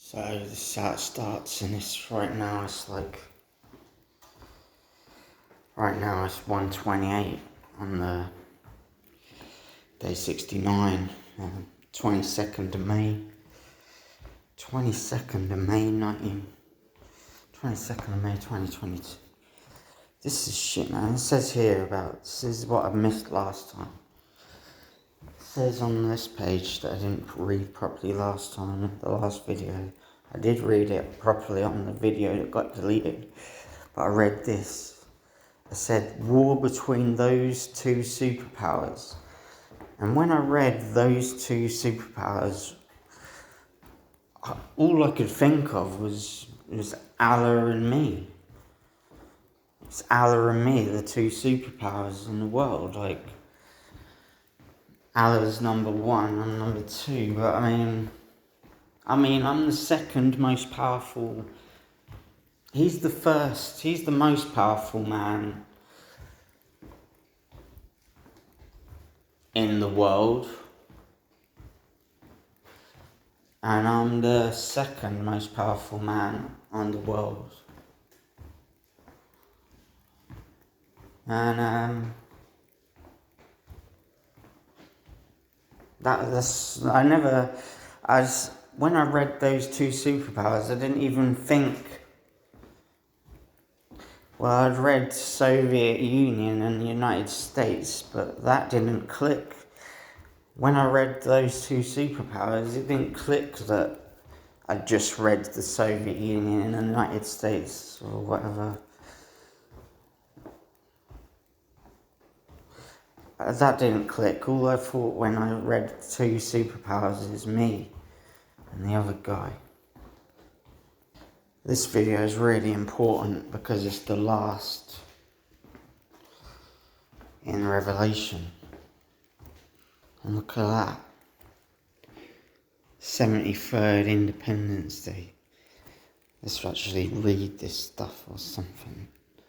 So this is how it starts, and it's right now it's 1:28 on the day 69, 22nd of May, 2022. This is shit, man. It says here this is what I missed last time. It says on this page that I didn't read properly last time, the last video. I did read it properly on the video that got deleted, but I read this. It said, war between those two superpowers. And when I read those two superpowers, all I could think of was Allah and me. It's Allah and me, the two superpowers in the world. Like, Allah's number one, I'm number two, but I mean, I'm the second most powerful. He's the most powerful man in the world. And I'm the second most powerful man on the world. And when I read those two superpowers, I didn't even think. Well, I'd read Soviet Union and the United States, but that didn't click. When I read those two superpowers, it didn't click that I just read the Soviet Union and the United States or whatever. That didn't click. All I thought when I read two superpowers is me and the other guy. This video is really important because it's the last in Revelation. And look at that. 73rd Independence Day. Let's actually read this stuff or something. It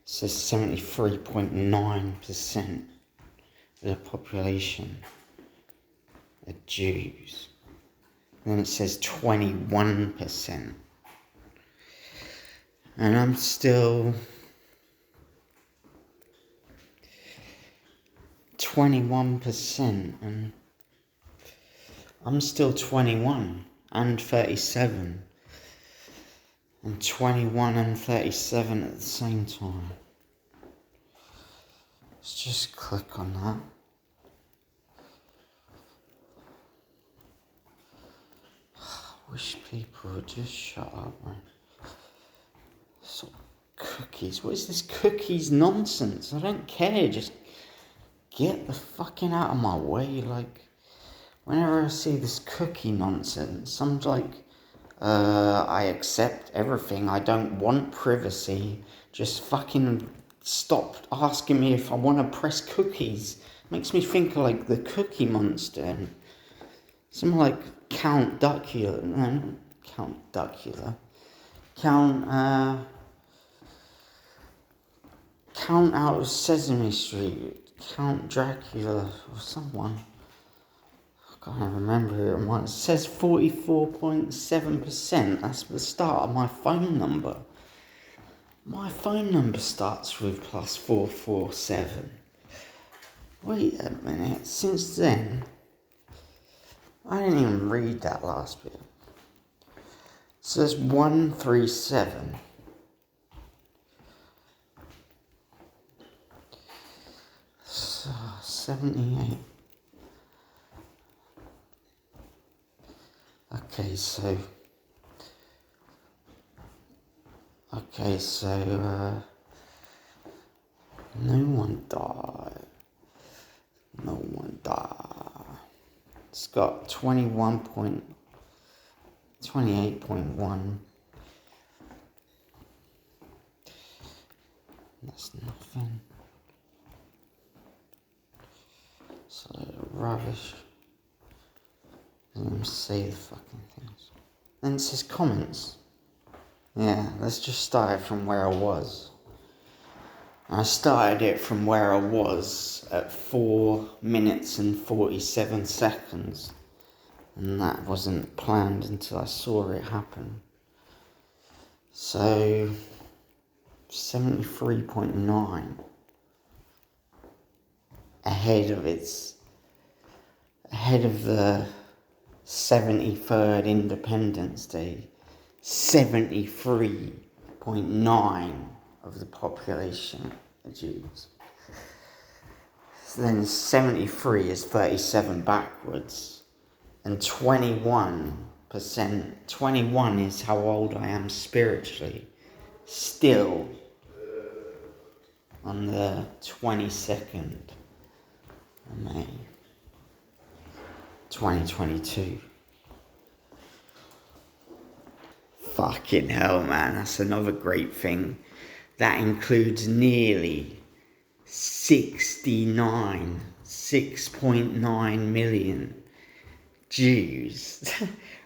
says 73.9% of the population are Jews. Then it says 21%. And I'm still 21%, and I'm still 21 and 37, and 21 and 37 at the same time. Let's just click on that. I wish people would just shut up, man. Sort of cookies. What is this cookies nonsense? I don't care. Just get the fucking out of my way. Like, whenever I see this cookie nonsense, I'm like, I accept everything. I don't want privacy. Just fucking stop asking me if I want to press cookies. Makes me think of like the Cookie Monster. Something like Count Duckula. No, not Count Duckula. Count out of Sesame Street, Count Dracula or someone. I can't remember who it was. It says 44.7%. That's the start of my phone number. My phone number starts with +447. Wait a minute. Since then, I didn't even read that last bit. It says 137. So 78. Okay, so no one died. It's got 28.1. That's nothing. It's a load of rubbish. Doesn't even say the fucking things. Then it says comments. Yeah, let's just start from where I was. I started it from where I was at 4 minutes and 47 seconds. And that wasn't planned until I saw it happen. So 73.9 ahead of the 73rd Independence Day. 73.9 of the population are Jews. So then 73 is 37 backwards, and 21 is how old I am spiritually, still on the 22nd of May 2022. Fucking hell, man, that's another great thing. That includes nearly 6.9 million Jews.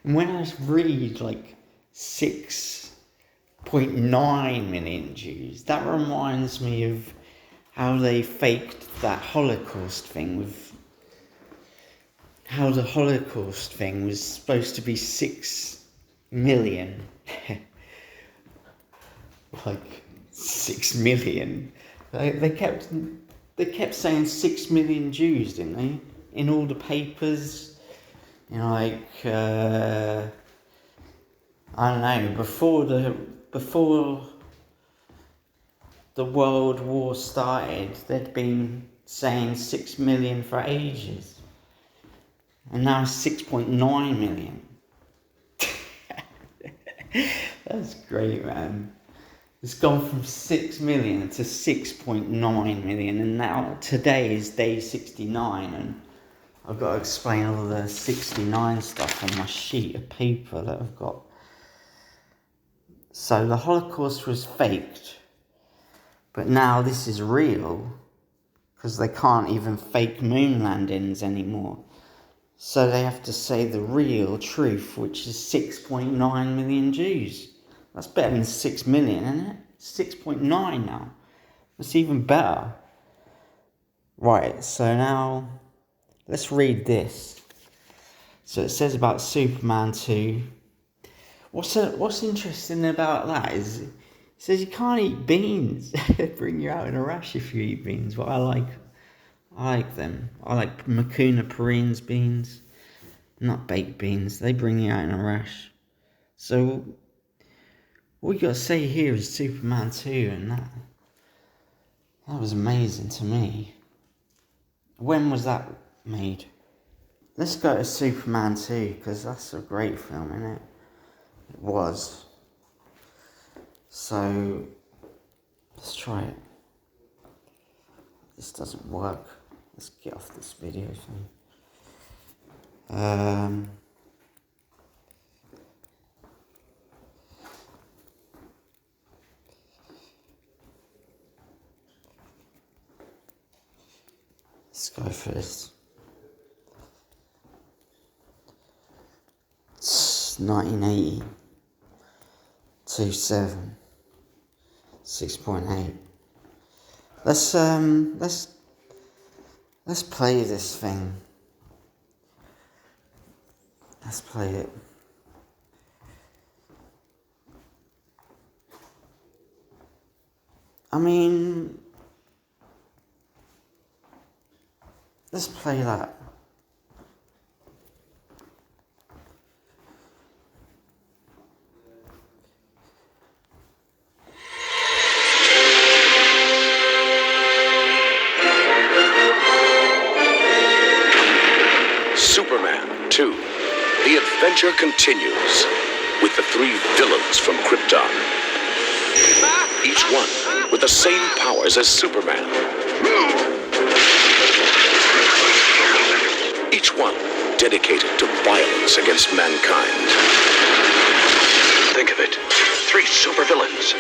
And when I read like 6.9 million Jews, that reminds me of how they faked that Holocaust thing with how the Holocaust thing was supposed to be 6 million. Like 6 million. They kept saying 6 million Jews, didn't they? In all the papers, you know, like I don't know, before the World War started, they'd been saying 6 million for ages, and now 6.9 million. That's great, man. It's gone from 6 million to 6.9 million, and now today is day 69, and I've got to explain all the 69 stuff on my sheet of paper that I've got. So the Holocaust was faked, but now this is real, because they can't even fake moon landings anymore. So they have to say the real truth, which is 6.9 million Jews. That's better than 6 million, isn't it? 6.9 now. That's even better. Right, so now let's read this. So it says about Superman 2. What's interesting about that is it says you can't eat beans. They bring you out in a rash if you eat beans. But I like them. I like MUCUNA PRURIENS beans, not baked beans. They bring you out in a rash. So what we got to say here is Superman 2, and that was amazing to me. When was that made? Let's go to Superman 2, because that's a great film, isn't it? It was. So let's try it. This doesn't work. Let's get off this video thing. Let's go for this. It's 1980. 2.7. 6.8. Let's play this thing. Let's play it. I mean, let's play that. Superman 2. The adventure continues with the 3 villains from Krypton. Each one with the same powers as Superman. Each one dedicated to violence against mankind. Think of it. 3 supervillains.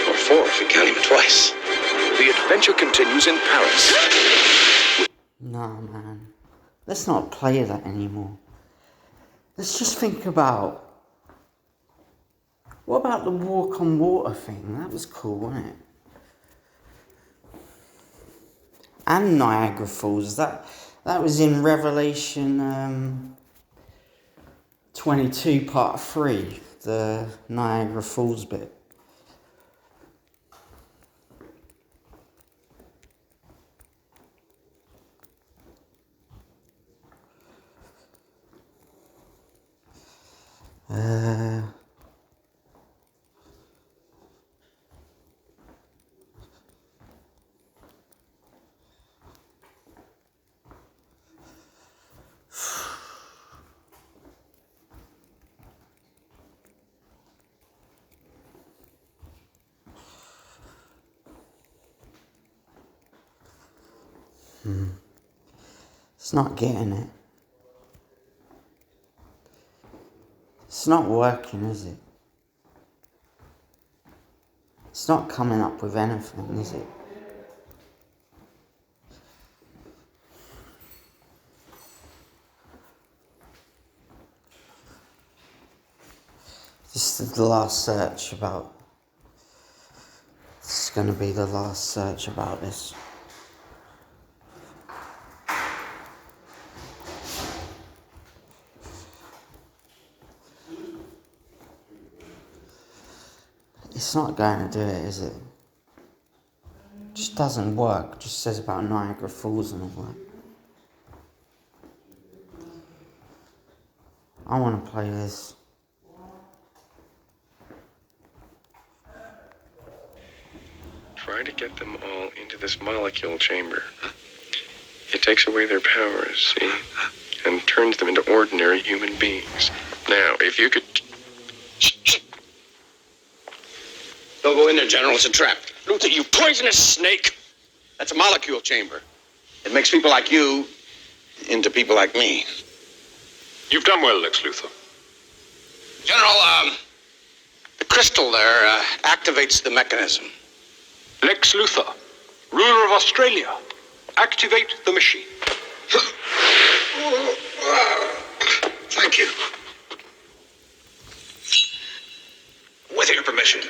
Or 4 if you count him twice. The adventure continues in Paris. No, man. Let's not play that anymore. Let's just think about... What about the walk on water thing? That was cool, wasn't it? And Niagara Falls. That That was in Revelation 22, part 3, the Niagara Falls bit. It's not getting it. It's not working, is it? It's not coming up with anything, is it? This is the last search about... This is going to be the last search about this. It's not going to do it, is it? It just doesn't work. It just says about Niagara Falls and all that. I want to play this. Try to get them all into this molecule chamber. It takes away their powers, see? And turns them into ordinary human beings. Now, if you could... Don't go in there, General. It's a trap. Luther, you poisonous snake. That's a molecule chamber. It makes people like you into people like me. You've done well, Lex Luthor. General, the crystal there activates the mechanism. Lex Luthor, ruler of Australia, activate the machine. Thank you. With your permission.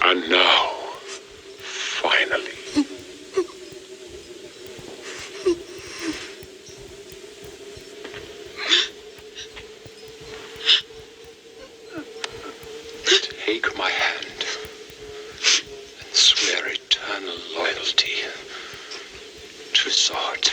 And now, finally. Take my hand and swear eternal loyalty to Zod.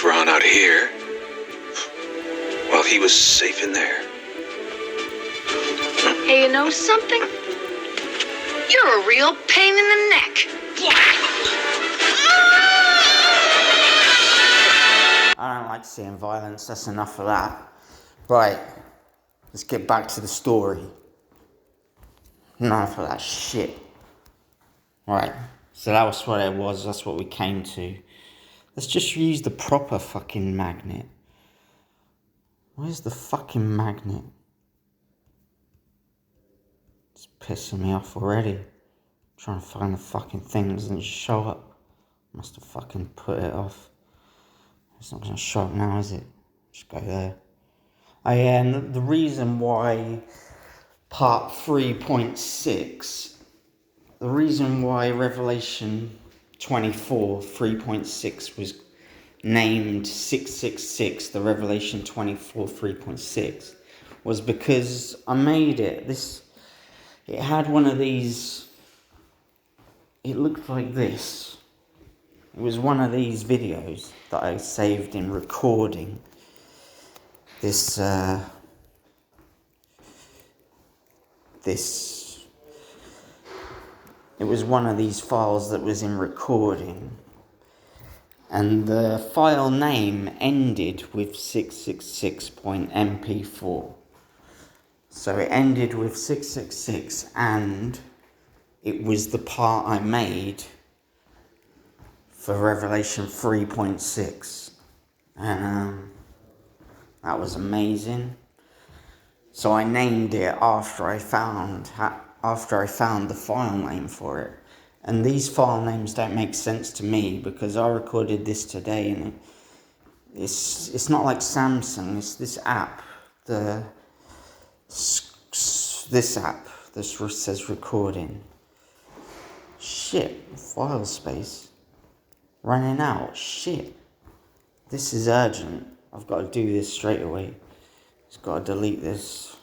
Were on out here. Well, he was safe in there. Hey, you know something? You're a real pain in the neck. I don't like seeing violence, that's enough of that. Right, let's get back to the story. Enough of that shit. Right, so that was what it was, that's what we came to. Let's just use the proper fucking magnet. Where's the fucking magnet? It's pissing me off already. I'm trying to find the fucking thing, it doesn't show up. Must have fucking put it off. It's not gonna show up now, is it? Just go there. Oh yeah, and the reason why part 3.6, the reason why Revelation 24 3.6 was named 666, the Revelation 24 3.6, was because I made it. It had one of these, it looked like this. It was one of these videos that I saved in recording. It was one of these files that was in recording, and the file name ended with 666.mp4. So it ended with 666, and it was the part I made for Revelation 3.6, and that was amazing. So I named it after I found the file name for it. And these file names don't make sense to me because I recorded this today, and it's not like Samsung. It's this app, this app that says recording. Shit, file space running out. Shit, this is urgent. I've got to do this straight away. Just got to delete this.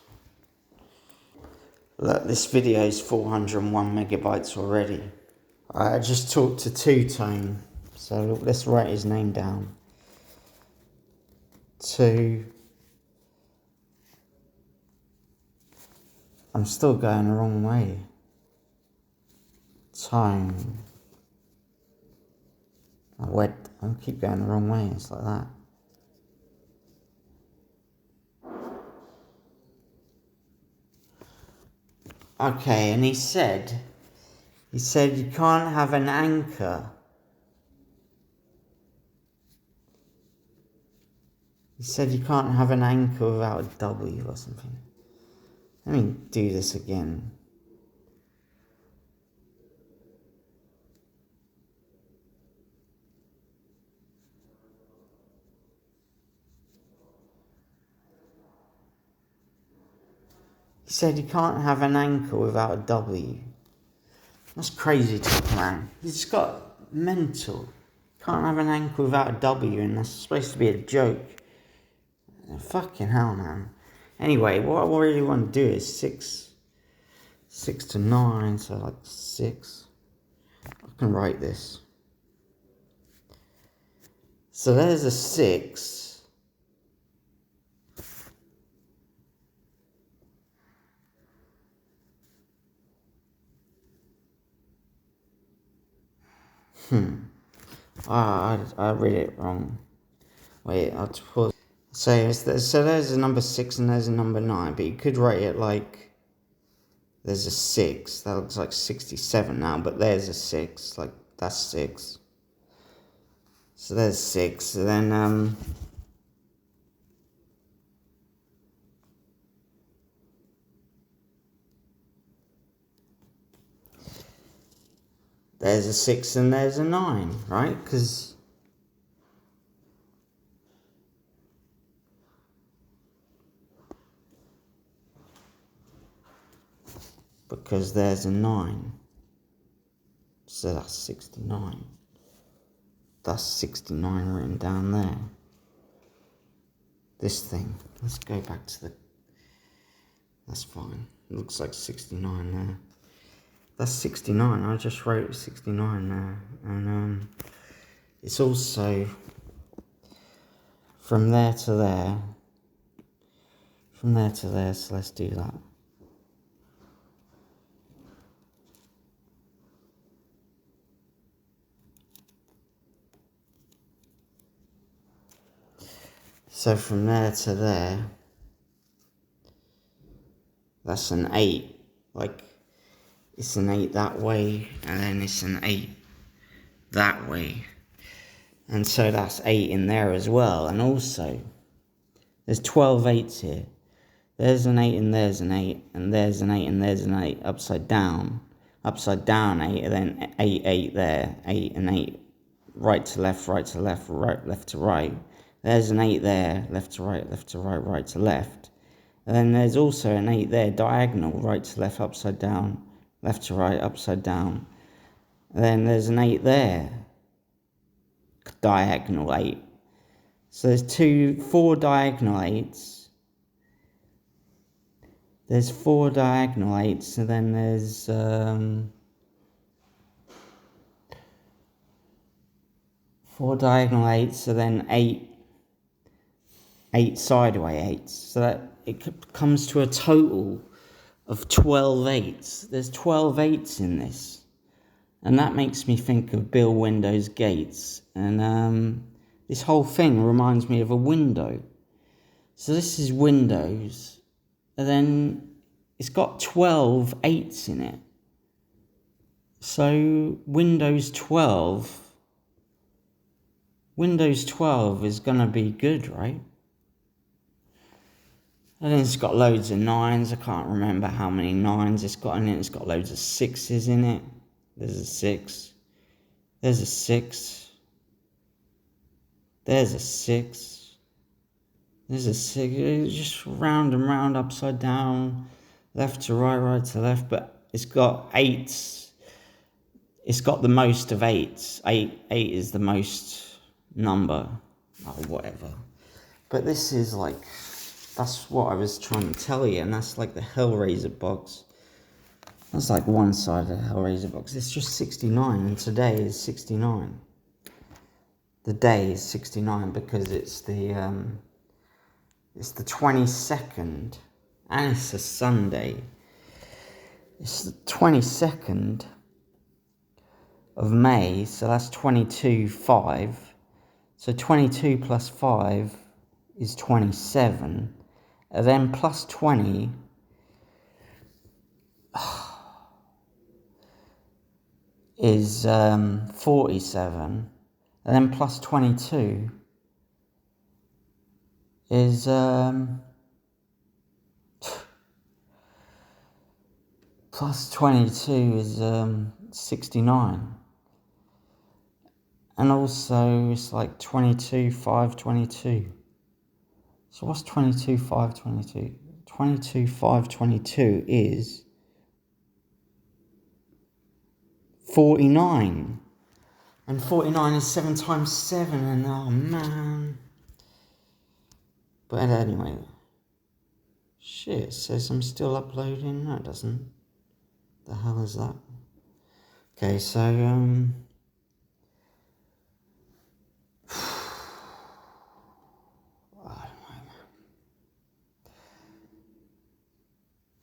Look, this video is 401 megabytes already. I just talked to Two-Tone, so let's write his name down. I'm still going the wrong way. Tone. I keep going the wrong way, it's like that. Okay, and he said you can't have an anchor. He said you can't have an anchor without a W or something. Let me do this again. He said you can't have an anchor without a W. That's crazy talk, man. He's just got mental. Can't have an anchor without a W, and that's supposed to be a joke. Fucking hell, man. Anyway, what I really want to do is 6 to 9, so like 6. I can write this. So there's a 6. I read it wrong. Wait, I'll pause. So there's a number 6 and there's a number 9, but you could write it like there's a 6. That looks like 67 now, but there's a 6. Like that's 6. So there's 6. And then there's a 6 and there's a 9, right? Because there's a 9. So that's 69. That's 69 written down there. This thing. Let's go back to the... That's fine. It looks like 69 there. That's 69. I just wrote 69 there. And it's also from there to there. From there to there, so let's do that. So from there to there, that's an 8. Like, it's an 8 that way, and then it's an 8 that way. And so that's 8 in there as well. And also, there's 12 8s here. There's an 8 and there's an 8, and there's an 8 and there's an 8 upside down 8, and then 8, 8 there, 8 and 8, right to left, right, left to right. There's an 8 there, left to right, right to left. And then there's also an 8 there, diagonal, right to left, upside down, left to right, upside down. And then there's an 8 there, diagonal 8. So there's 4 diagonal 8s. There's 4 diagonal 8s, and then there's 4 diagonal 8s, and then 8 sideway 8s. So that it comes to a total of 12 8s. There's 12 8s in this. And that makes me think of Bill Window's Gates. And this whole thing reminds me of a window. So this is Windows. And then it's got 12 8s in it. So Windows 12 is going to be good, right? And then it's got loads of 9s. I can't remember how many 9s it's got in it. It's got loads of 6s in it. There's a 6. There's a 6. There's a 6. There's a 6, just round and round, upside down, left to right, right to left, but it's got 8s. It's got the most of 8s. 8 is the most number, or whatever. But this is like, that's what I was trying to tell you, and that's like the Hellraiser box. That's like one side of the Hellraiser box. It's just 69, and today is 69. The day is 69 because it's the 22nd, and it's a Sunday. It's the 22nd of May, so that's 22/5. So 22 plus 5 is 27, and then plus 20 is 47, and then plus 22 is plus 22 is 69, and also it's like 22/5/22. So what's 22/5/22? 22/5/22 is 49, and 49 is 7 times 7, and oh man. But anyway, shit, it says I'm still uploading. No, it doesn't. The hell is that? Okay, so I don't know.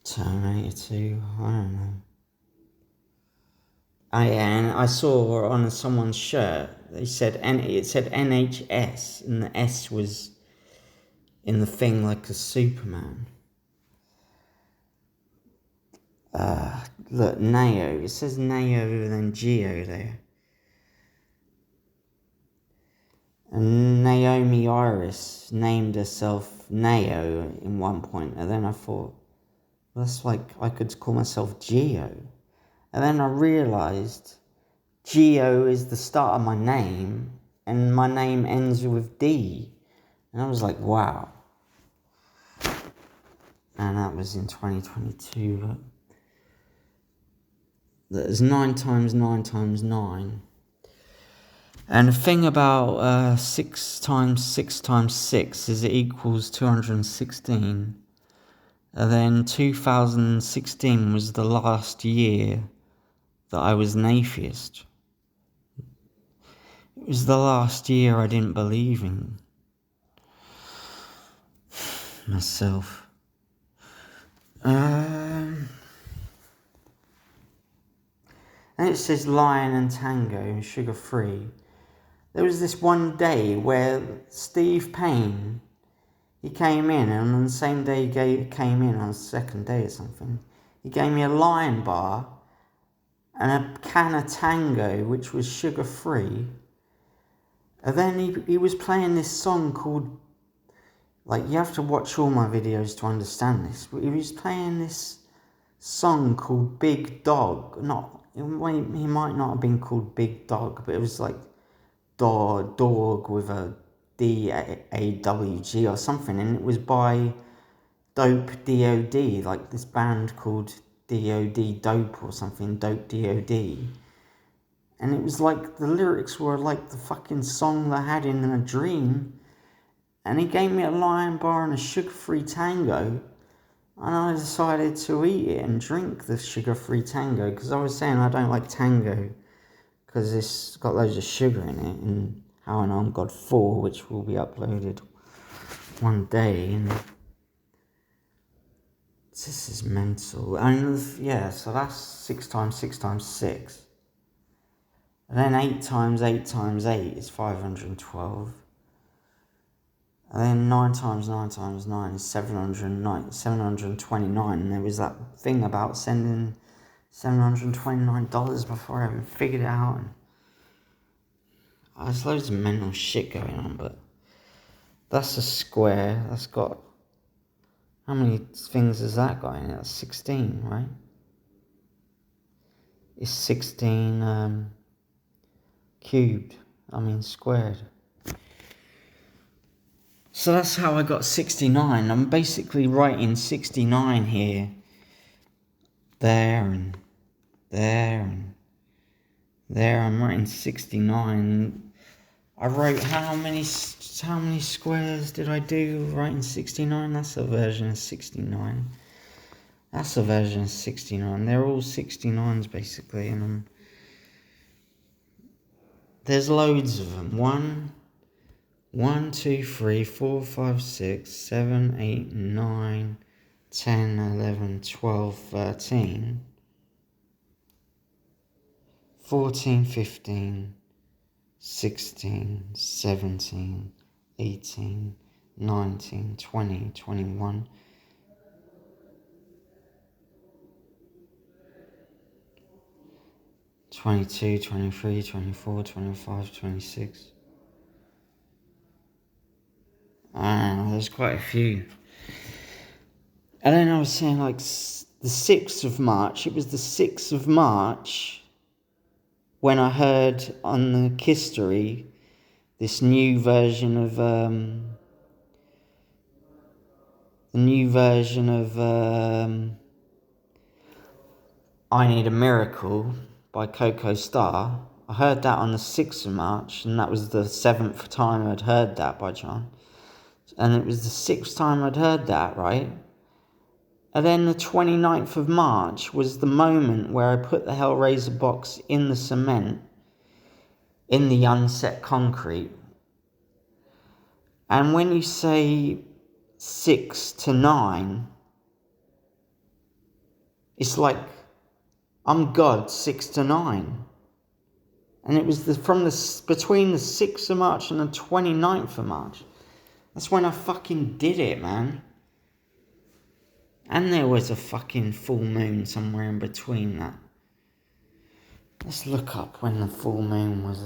Terminator 2, I don't know. And I saw on someone's shirt, it said NHS, and the S was in the thing like a Superman. Look, Neo. It says Neo and then Geo there. And Naomi Iris named herself Neo in one point, and then I thought, well, that's like I could call myself Geo. And then I realised Geo is the start of my name, and my name ends with D. And I was like, wow. And that was in 2022, but there's 9 times 9 times 9. And the thing about 6 times 6 times 6 is it equals 216. And then 2016 was the last year that I was an atheist. It was the last year I didn't believe in myself. And it says Lion and Tango, sugar-free. There was this one day where Steve Payne, he came in, and on the same day he came in, on the second day or something, he gave me a Lion bar and a can of Tango, which was sugar-free. And then he was playing this song called, like, you have to watch all my videos to understand this, but he was playing this song called Big Dog. He might not have been called Big Dog, but it was like dog with a D-A-W-G or something, and it was by Dope D.O.D., like this band called D.O.D. Dope or something, Dope D.O.D. And it was like, the lyrics were like the fucking song that I had in a dream. And he gave me a Lion bar and a sugar-free Tango, and I decided to eat it and drink the sugar-free Tango, because I was saying I don't like Tango because it's got loads of sugar in it, and How I Know I'm God 4, which will be uploaded one day, and this is mental. And yeah, so that's 6 times 6 times 6. And then 8 times 8 times 8 is 512. And then 9 times 9 times 9 is 729. And there was that thing about sending $729 before I even figured it out. And there's loads of mental shit going on, but that's a square. That's got, how many things has that got in it? That's 16, right? It's 16 cubed. Squared. So that's how I got 69. I'm basically writing 69 here, there and there and there. I'm writing 69. I wrote, how many squares did I do writing 69? That's a version of 69. That's a version of 69. They're all 69s basically, and there's loads of them. 1, 2, 3, 4, 5, 6, 7, 8, 9, 10, 11, 12, 13, 14, 15, 16, 17, 18, 19, 20, 21, 22, 23, 24, 25, 26. I don't know, there's quite a few. And then I was saying, like, the 6th of March, it was the 6th of March when I heard on the History this new version of, I Need a Miracle by Coco Star. I heard that on the 6th of March, and that was the 7th time I'd heard that by John. And it was the 6th time I'd heard that, right? And then the 29th of March was the moment where I put the Hellraiser box in the cement, in the unset concrete. And when you say 6 to 9, it's like, I'm God 6 to 9. And it was between the 6th of March and the 29th of March. That's when I fucking did it, man. And there was a fucking full moon somewhere in between that. Let's look up when the full moon was.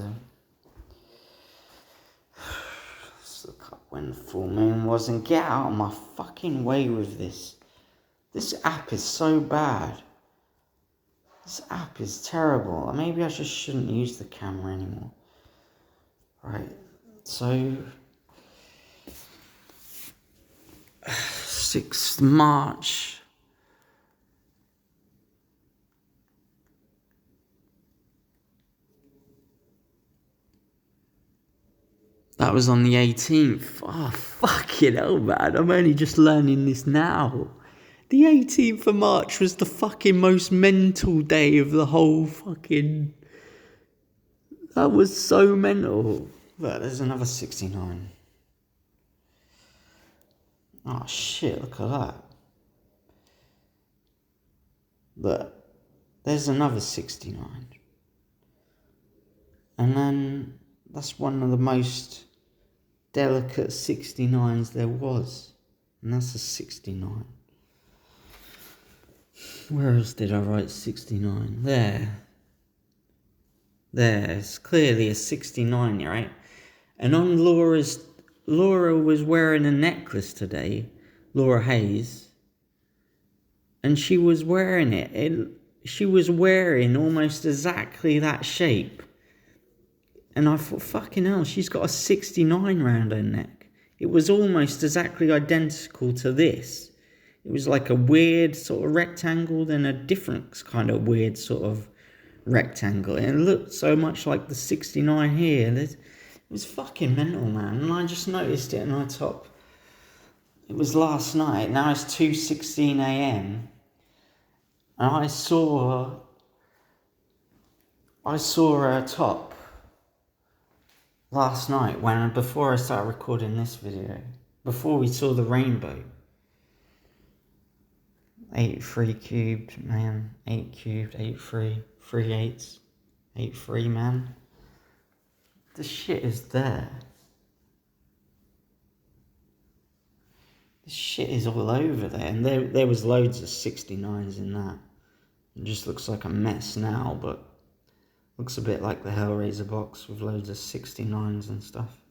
Let's look up when the full moon was and get out of my fucking way with this. This app is so bad. This app is terrible. Maybe I just shouldn't use the camera anymore. Right, so 6th March. That was on the 18th. Oh, fucking hell, man. I'm only just learning this now. The 18th of March was the fucking most mental day of the whole fucking... That was so mental. But there's another 69. Oh shit, look at that. But there's another 69. And then that's one of the most delicate 69s there was. And that's a 69. Where else did I write 69? There. It's clearly a 69, right? And on Laura was wearing a necklace today, Laura Hayes. And she was wearing it. She was wearing almost exactly that shape. And I thought, fucking hell, she's got a 69 round her neck. It was almost exactly identical to this. It was like a weird sort of rectangle, then a different kind of weird sort of rectangle. And it looked so much like the 69 here. It was fucking mental, man. And I just noticed it and I thought, it was last night. Now it's 2:16 a.m. And I saw her top last night before I started recording this video. Before we saw the rainbow. 8 3 cubed, man. 8 cubed, 8 3, 3 8s, 8 3, man. The shit is there. This shit is all over there. And there was loads of 69s in that. It just looks like a mess now, but looks a bit like the Hellraiser box with loads of 69s and stuff.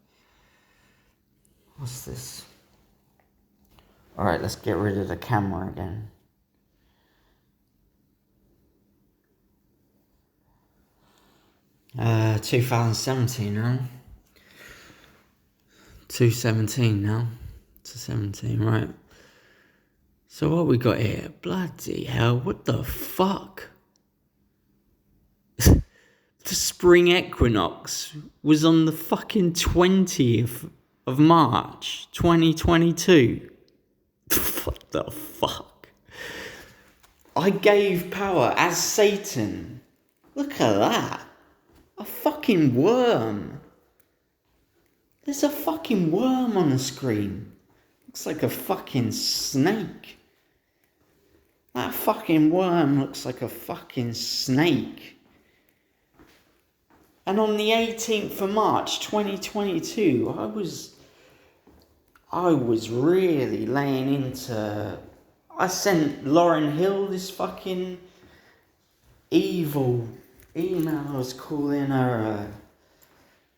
What's this? Alright, let's get rid of the camera again. Uh, 2017 now. 217 now. To 17, right. So what we got here? Bloody hell, what the fuck? The spring equinox was on the fucking 20th of March, 2022. What the fuck? I gave power as Satan. Look at that. A fucking worm. There's a fucking worm on the screen. Looks like a fucking snake. That fucking worm looks like a fucking snake. And on the 18th of March 2022, I was really laying into... I sent Lauryn Hill this fucking evil email. I was calling her...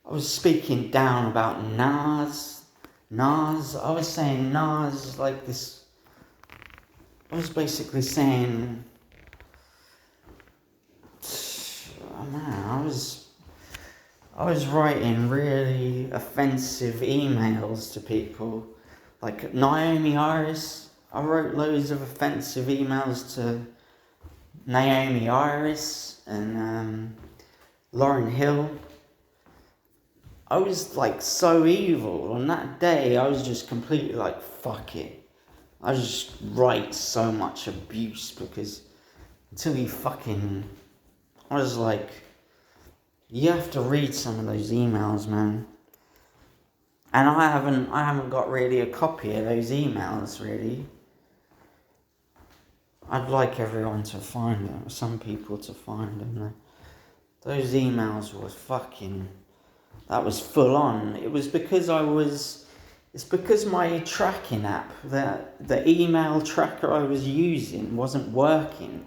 I was speaking down about Nas. I was saying Nas like this. I was basically saying, oh man, I was writing really offensive emails to people, like Naomi Iris. I wrote loads of offensive emails to Naomi Iris and Lauryn Hill. I was like so evil. On that day, I was just completely like, fuck it. I just write so much abuse because until you fucking... I was like, you have to read some of those emails, man. And I haven't got really a copy of those emails, really. I'd like everyone to find them, some people to find them. Those emails were fucking... That was full on. It was because it's because my tracking app, the email tracker I was using wasn't working.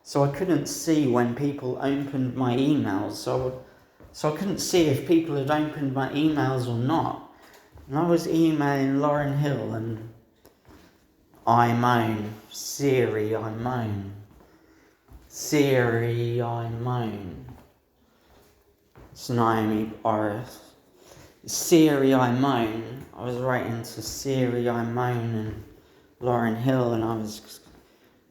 So I couldn't see when people opened my emails. So I couldn't see if people had opened my emails or not. And I was emailing Lauryn Hill and I moan. Siri, I moan. Siri, I moan. It's Naomi Iris. Siri, I moan. I was writing to Siri, I moan and Lauryn Hill, and I was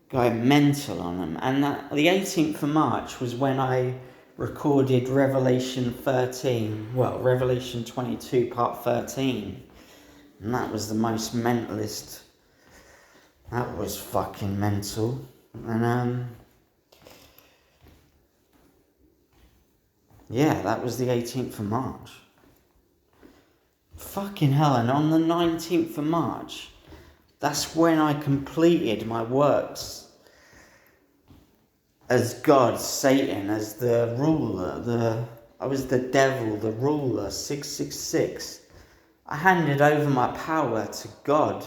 going mental on them. And the 18th of March was when I recorded Revelation 22, part 13. And that was the most mentalist. That was fucking mental. And, yeah, that was the 18th of March. Fucking hell, and on the 19th of March, that's when I completed my works as God, Satan, as the ruler, I was the devil, the ruler, 666. I handed over my power to God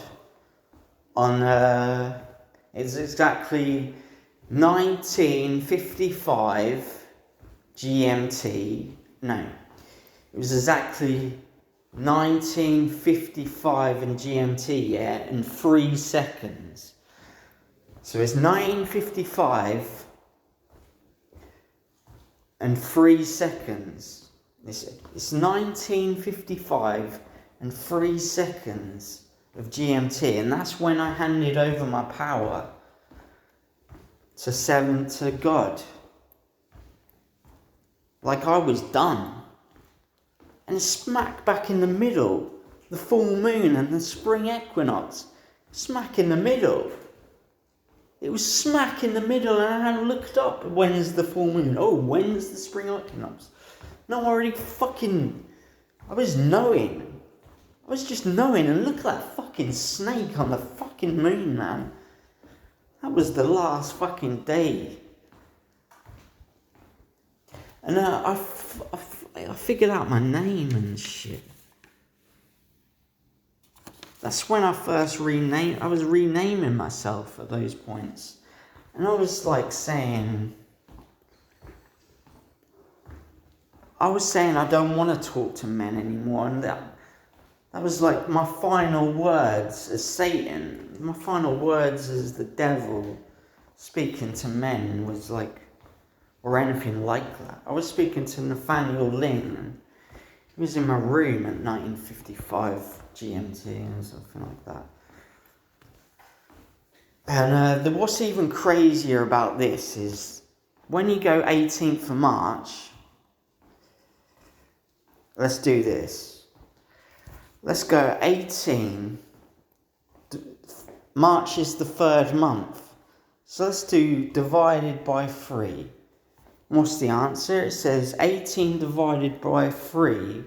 on, it's exactly 1955 GMT, no, it was exactly 1955 in GMT, yeah, in 3 seconds. So it's 1955 and 3 seconds. It's 1955 and 3 seconds of GMT, and that's when I handed over my power to God. Like I was done. And smack back in the middle, the full moon and the spring equinox, smack in the middle. It was smack in the middle, and I looked up, when's the full moon? Oh, when's the spring equinox? No, I was knowing. I was just knowing, and look at that fucking snake on the fucking moon, man. That was the last fucking day. And I figured out my name and shit. That's when I first I was renaming myself at those points. And I was like saying, I don't want to talk to men anymore. And that was like my final words as Satan. My final words as the devil speaking to men was like, or anything like that. I was speaking to Nathaniel Ling, and he was in my room at 1955 GMT and something like that. And what's even crazier about this is when you go 18th of March, let's do this. Let's go 18. March is the 3rd month. So let's do divided by 3. What's the answer? It says 18 divided by 3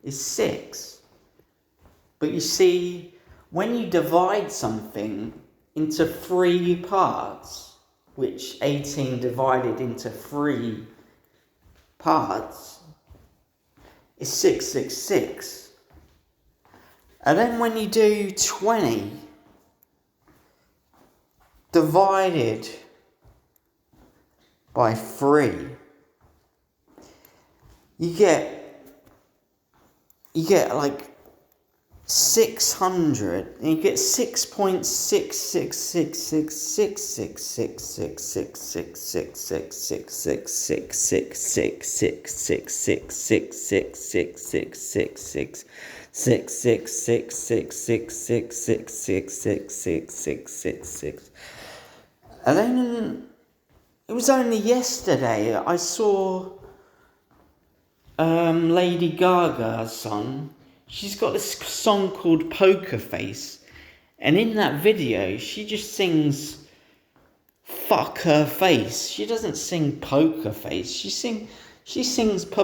is 6. But you see, when you divide something into 3 parts, which 18 divided into 3 parts is 666. And then when you do 20 divided by 3, you get like 600, and you get 6.6666666666666666666666666666666666666666666666666666666666666666666666666666666666666. And then it was only yesterday I saw Lady Gaga's song. She's got this song called Poker Face, and in that video she just sings fuck her face. She doesn't sing poker face. She sings fuck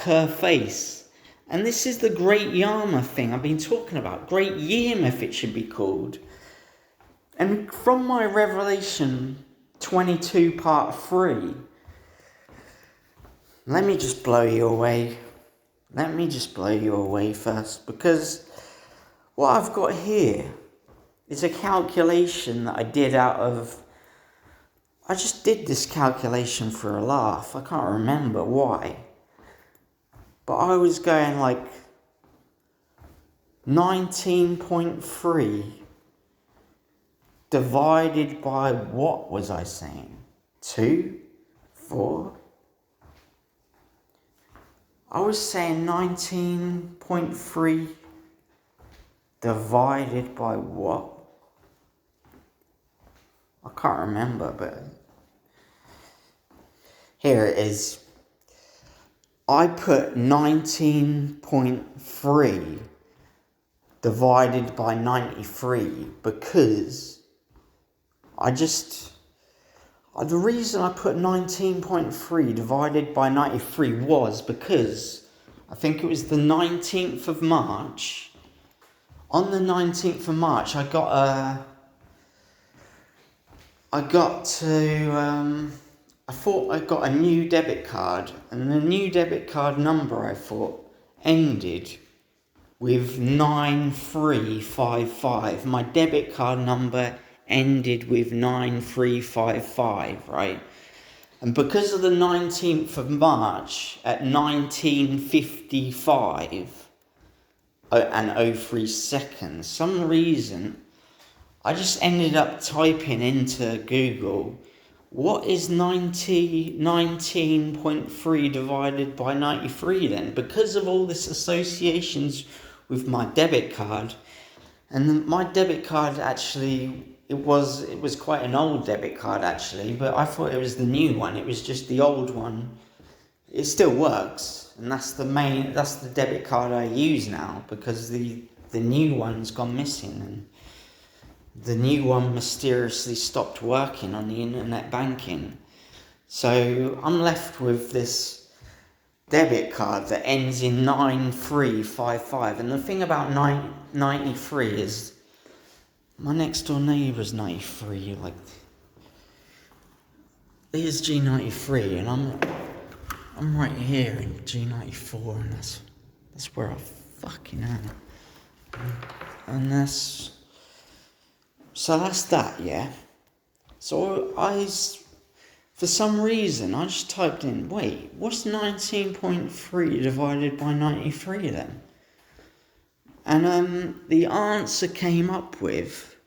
her face. And this is the Great Yarmouth thing I've been talking about. Great Yarmouth it should be called. And from my Revelation 22 part 3, let me just blow you away. Let me just blow you away first, because what I've got here is a calculation that I did I just did this calculation for a laugh. I can't remember why. But I was going like 19.3 divided by, what was I saying? 2? 4? I was saying 19.3 divided by what? I can't remember, but here it is. I put 19.3 divided by 93 because the reason I put 19.3 divided by 93 was because I think it was the 19th of March. On the 19th of March, I thought I got a new debit card, and the new debit card number, I thought, ended with 9355. My debit card number ended with 9355, right? And because of the 19th of March at 1955 and 03 seconds, some reason, I just ended up typing into Google, what is 19.3 divided by 93 then? Because of all this associations with my debit card, and my debit card actually, it was quite an old debit card actually, but I thought it was the new one. It was just the old one. It still works, and that's the debit card I use now, because the new one's gone missing, and the new one mysteriously stopped working on the internet banking. So I'm left with this debit card that ends in 9355. And the thing about 93 is, my next door neighbour's 93. Like, here's G93, and I'm right here in G94, and that's where I fucking am. And that's that, yeah. So for some reason, I just typed in, wait, what's 19.3 divided by 93 then? And the answer came up with,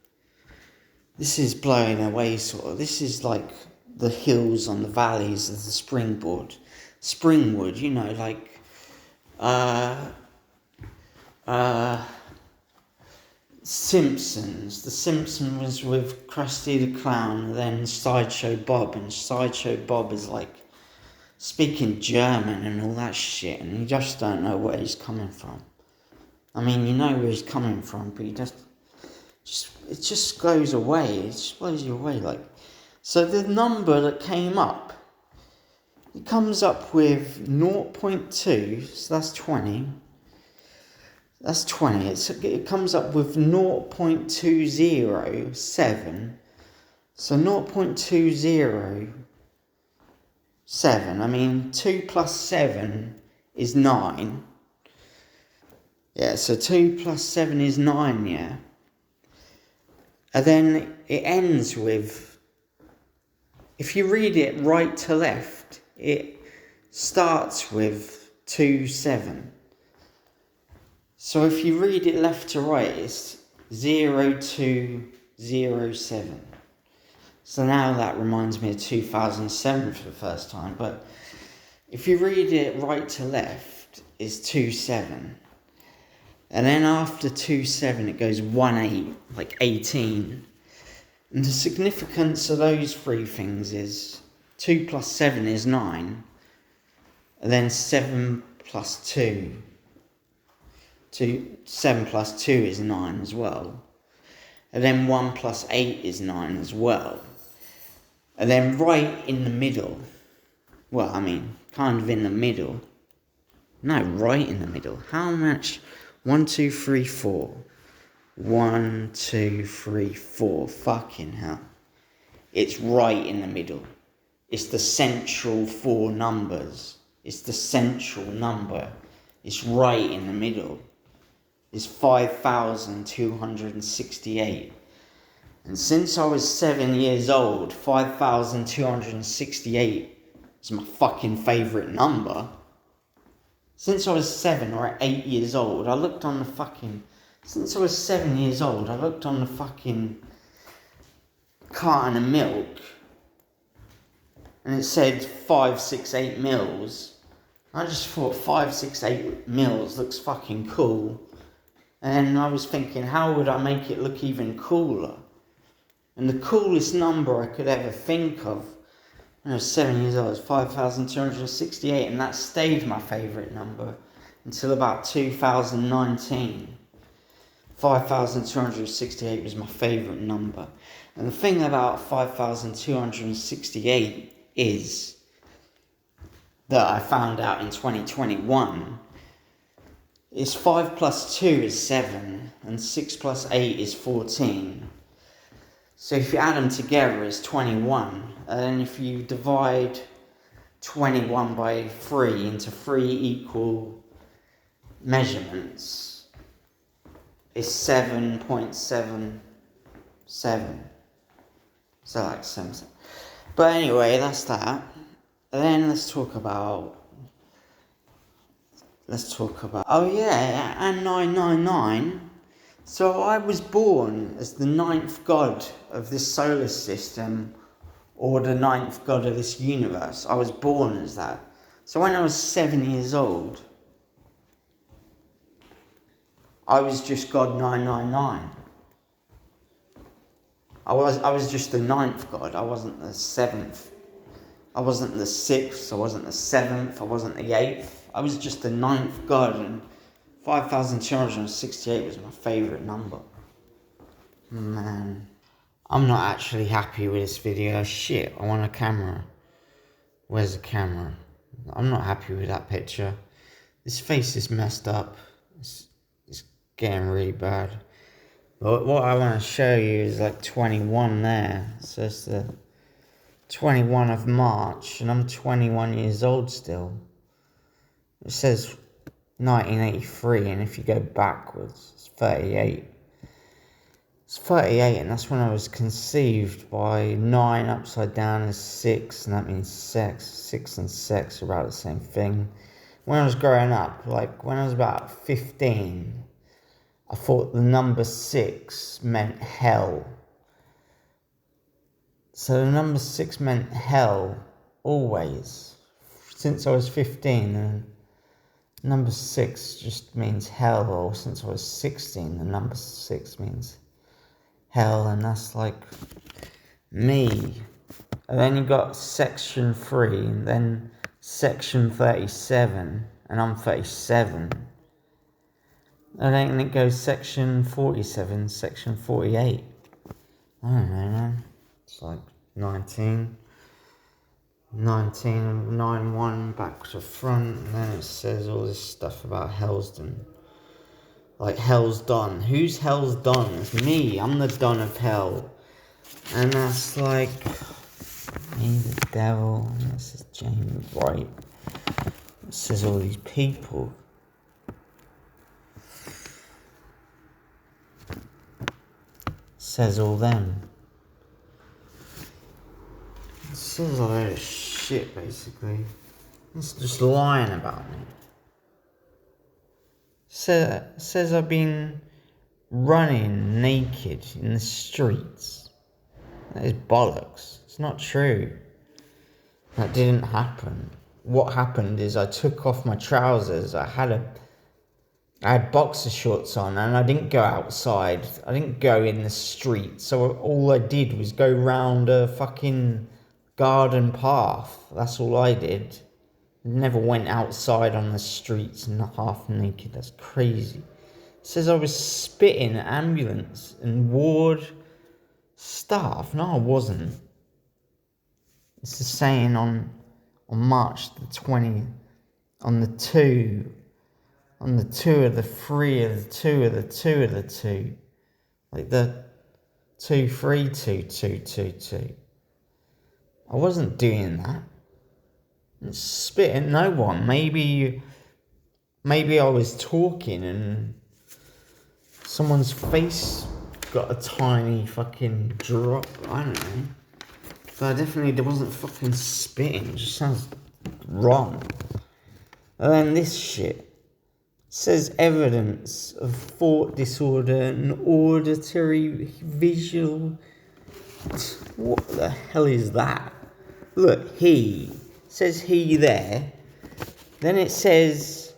this is blowing away sort of, this is like the hills on the valleys of the Springwood, you know, like, Simpsons. The Simpsons was with Krusty the Clown, and then Sideshow Bob, and Sideshow Bob is like speaking German and all that shit, and you just don't know where he's coming from. I mean, you know where he's coming from, but it just goes away. It just blows you away. Like, so the number that came up, it comes up with 0.2, so that's 20. That's 20. It comes up with 0.207. So 0.207. I mean, 2 plus 7 is 9. Yeah, so 2 plus 7 is 9, yeah. And then it ends with, if you read it right to left, it starts with 27. So if you read it left to right, it's 0207. So now that reminds me of 2007 for the first time. But if you read it right to left, it's 27. And then after 27, it goes 18, like 18. And the significance of those three things is 2 plus 7 is 9. And then 7 plus 2. 7 plus 2 is 9 as well. And then 1 plus 8 is 9 as well. And then right in the middle, well, I mean, kind of in the middle. No, right in the middle. How much? 1, 2, 3, 4. 1, 2, 3, 4. Fucking hell. It's right in the middle. It's the central 4 numbers. It's the central number. It's right in the middle. Is 5,268. And since I was 7 years old, 5,268 is my fucking favourite number. Since I was 7 or 8 years old, I looked on the fucking... Since I was 7 years old, I looked on the fucking carton of milk, and it said 568 mils. I just thought 568 mils looks fucking cool. And I was thinking, how would I make it look even cooler? And the coolest number I could ever think of when I was 7 years old was 5,268, and that stayed my favourite number until about 2019. 5,268 was my favourite number. And the thing about 5,268 is that I found out in 2021 is 5 plus 2 is 7, and 6 plus 8 is 14. So if you add them together, it's 21. And then if you divide 21 by 3 into 3 equal measurements is 7.77. So like 7. But anyway, that's that. And then let's talk about. Oh yeah, and 999. So I was born as the 9th god of this solar system, or the 9th god of this universe. I was born as that. So when I was 7 years old, I was just God 999. I was just the 9th god. I wasn't the 7th. I wasn't the 6th. I wasn't the 7th. I wasn't the 8th. I was just the 9th god, and 5,268 was my favourite number. Man, I'm not actually happy with this video. Shit, I want a camera. Where's the camera? I'm not happy with that picture. This face is messed up. It's getting really bad. But what I want to show you is like 21 there. So it's the 21 of March, and I'm 21 years old still. It says 1983, and if you go backwards, it's 38. It's 38, and that's when I was conceived. By 9 upside down is 6, and that means sex. 6 and sex are about the same thing. When I was growing up, like when I was about 15, I thought the number 6 meant hell. So the number 6 meant hell, always. Since I was 15, and number 6 just means hell, or since I was 16, the number 6 means hell, and that's like me. And then you got section 3, and then section 37, and I'm 37. And then it goes section 47, section 48. I don't know, man. It's like 19 and 9-1 back to front, and then it says all this stuff about hell's done. Like hell's done. Who's hell's done? It's me. I'm the don of hell. And that's like me, the devil. And this is James Wright. It says all these people. It says all them. It says a load of shit, basically. It's just lying about me. Says I've been running naked in the streets. That is bollocks. It's not true. That didn't happen. What happened is I took off my trousers. I had boxer shorts on, and I didn't go outside. I didn't go in the street. So all I did was go round a fucking garden path. That's all I did. Never went outside on the streets and half naked. That's crazy. It says I was spitting at ambulance and ward staff. No, I wasn't. It's the saying on March the 20th, on the 2 of the 3 of the 2 of the 2 of the 2. Like the 2, 3, 2, 2, 2, 2. I wasn't doing that. Spit at no one. Maybe I was talking and someone's face got a tiny fucking drop. I don't know. But I definitely wasn't fucking spitting. It just sounds wrong. And then this shit. It says evidence of thought disorder and auditory visual. What the hell is that? Look, he. Says he there. Then it says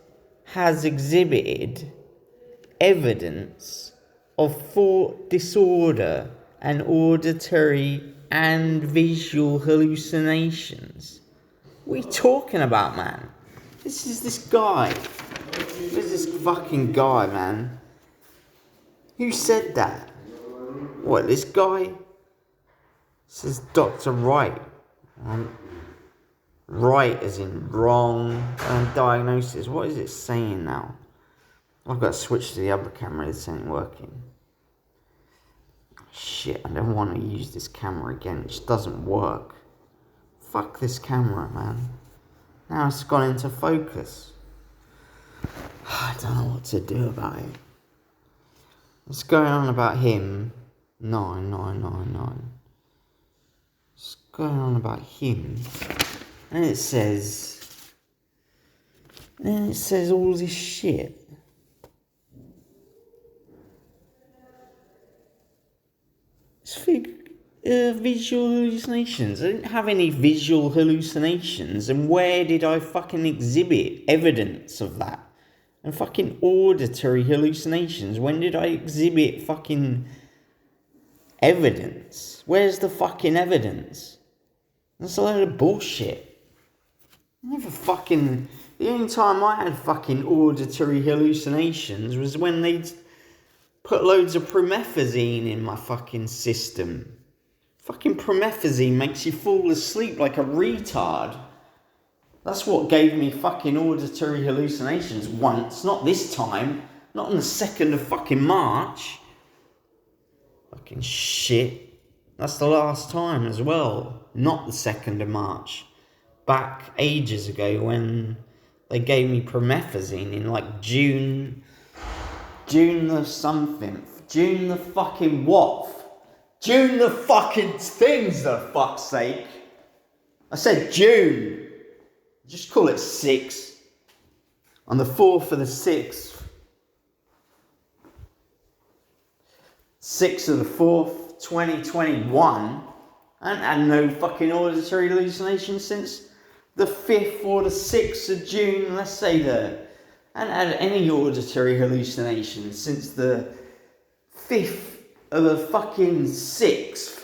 has exhibited evidence of thought disorder and auditory and visual hallucinations. What are you talking about, man? This is this guy. Who's this fucking guy, man? Who said that? What, this guy? It says Dr. Wright. Right as in wrong, and diagnosis. What is it saying now? I've got to switch to the other camera. This ain't working. Shit, I don't want to use this camera again. It just doesn't work. Fuck this camera, man. Now it's gone into focus. I don't know what to do about it. What's going on about him? 9999. What's going on about him? And it says all this shit. It's visual hallucinations. I didn't have any visual hallucinations, and where did I fucking exhibit evidence of that? And fucking auditory hallucinations. When did I exhibit fucking evidence? Where's the fucking evidence? That's a load of bullshit. The only time I had fucking auditory hallucinations was when they'd put loads of promethazine in my fucking system. Fucking promethazine makes you fall asleep like a retard. That's what gave me fucking auditory hallucinations once, not this time, not on the 2nd of fucking March. Fucking shit. That's the last time as well, not the 2nd of March. Back ages ago when they gave me promethazine in like June the something. June the fucking what? June the fucking things, for fuck's sake. I said June. Just call it 6. On the 4th of the 6th. 6th of the 4th, 2021. I haven't had no fucking auditory hallucinations since the 5th or the 6th of June. Let's say that. I haven't had any auditory hallucinations since the 5th of the fucking 6th.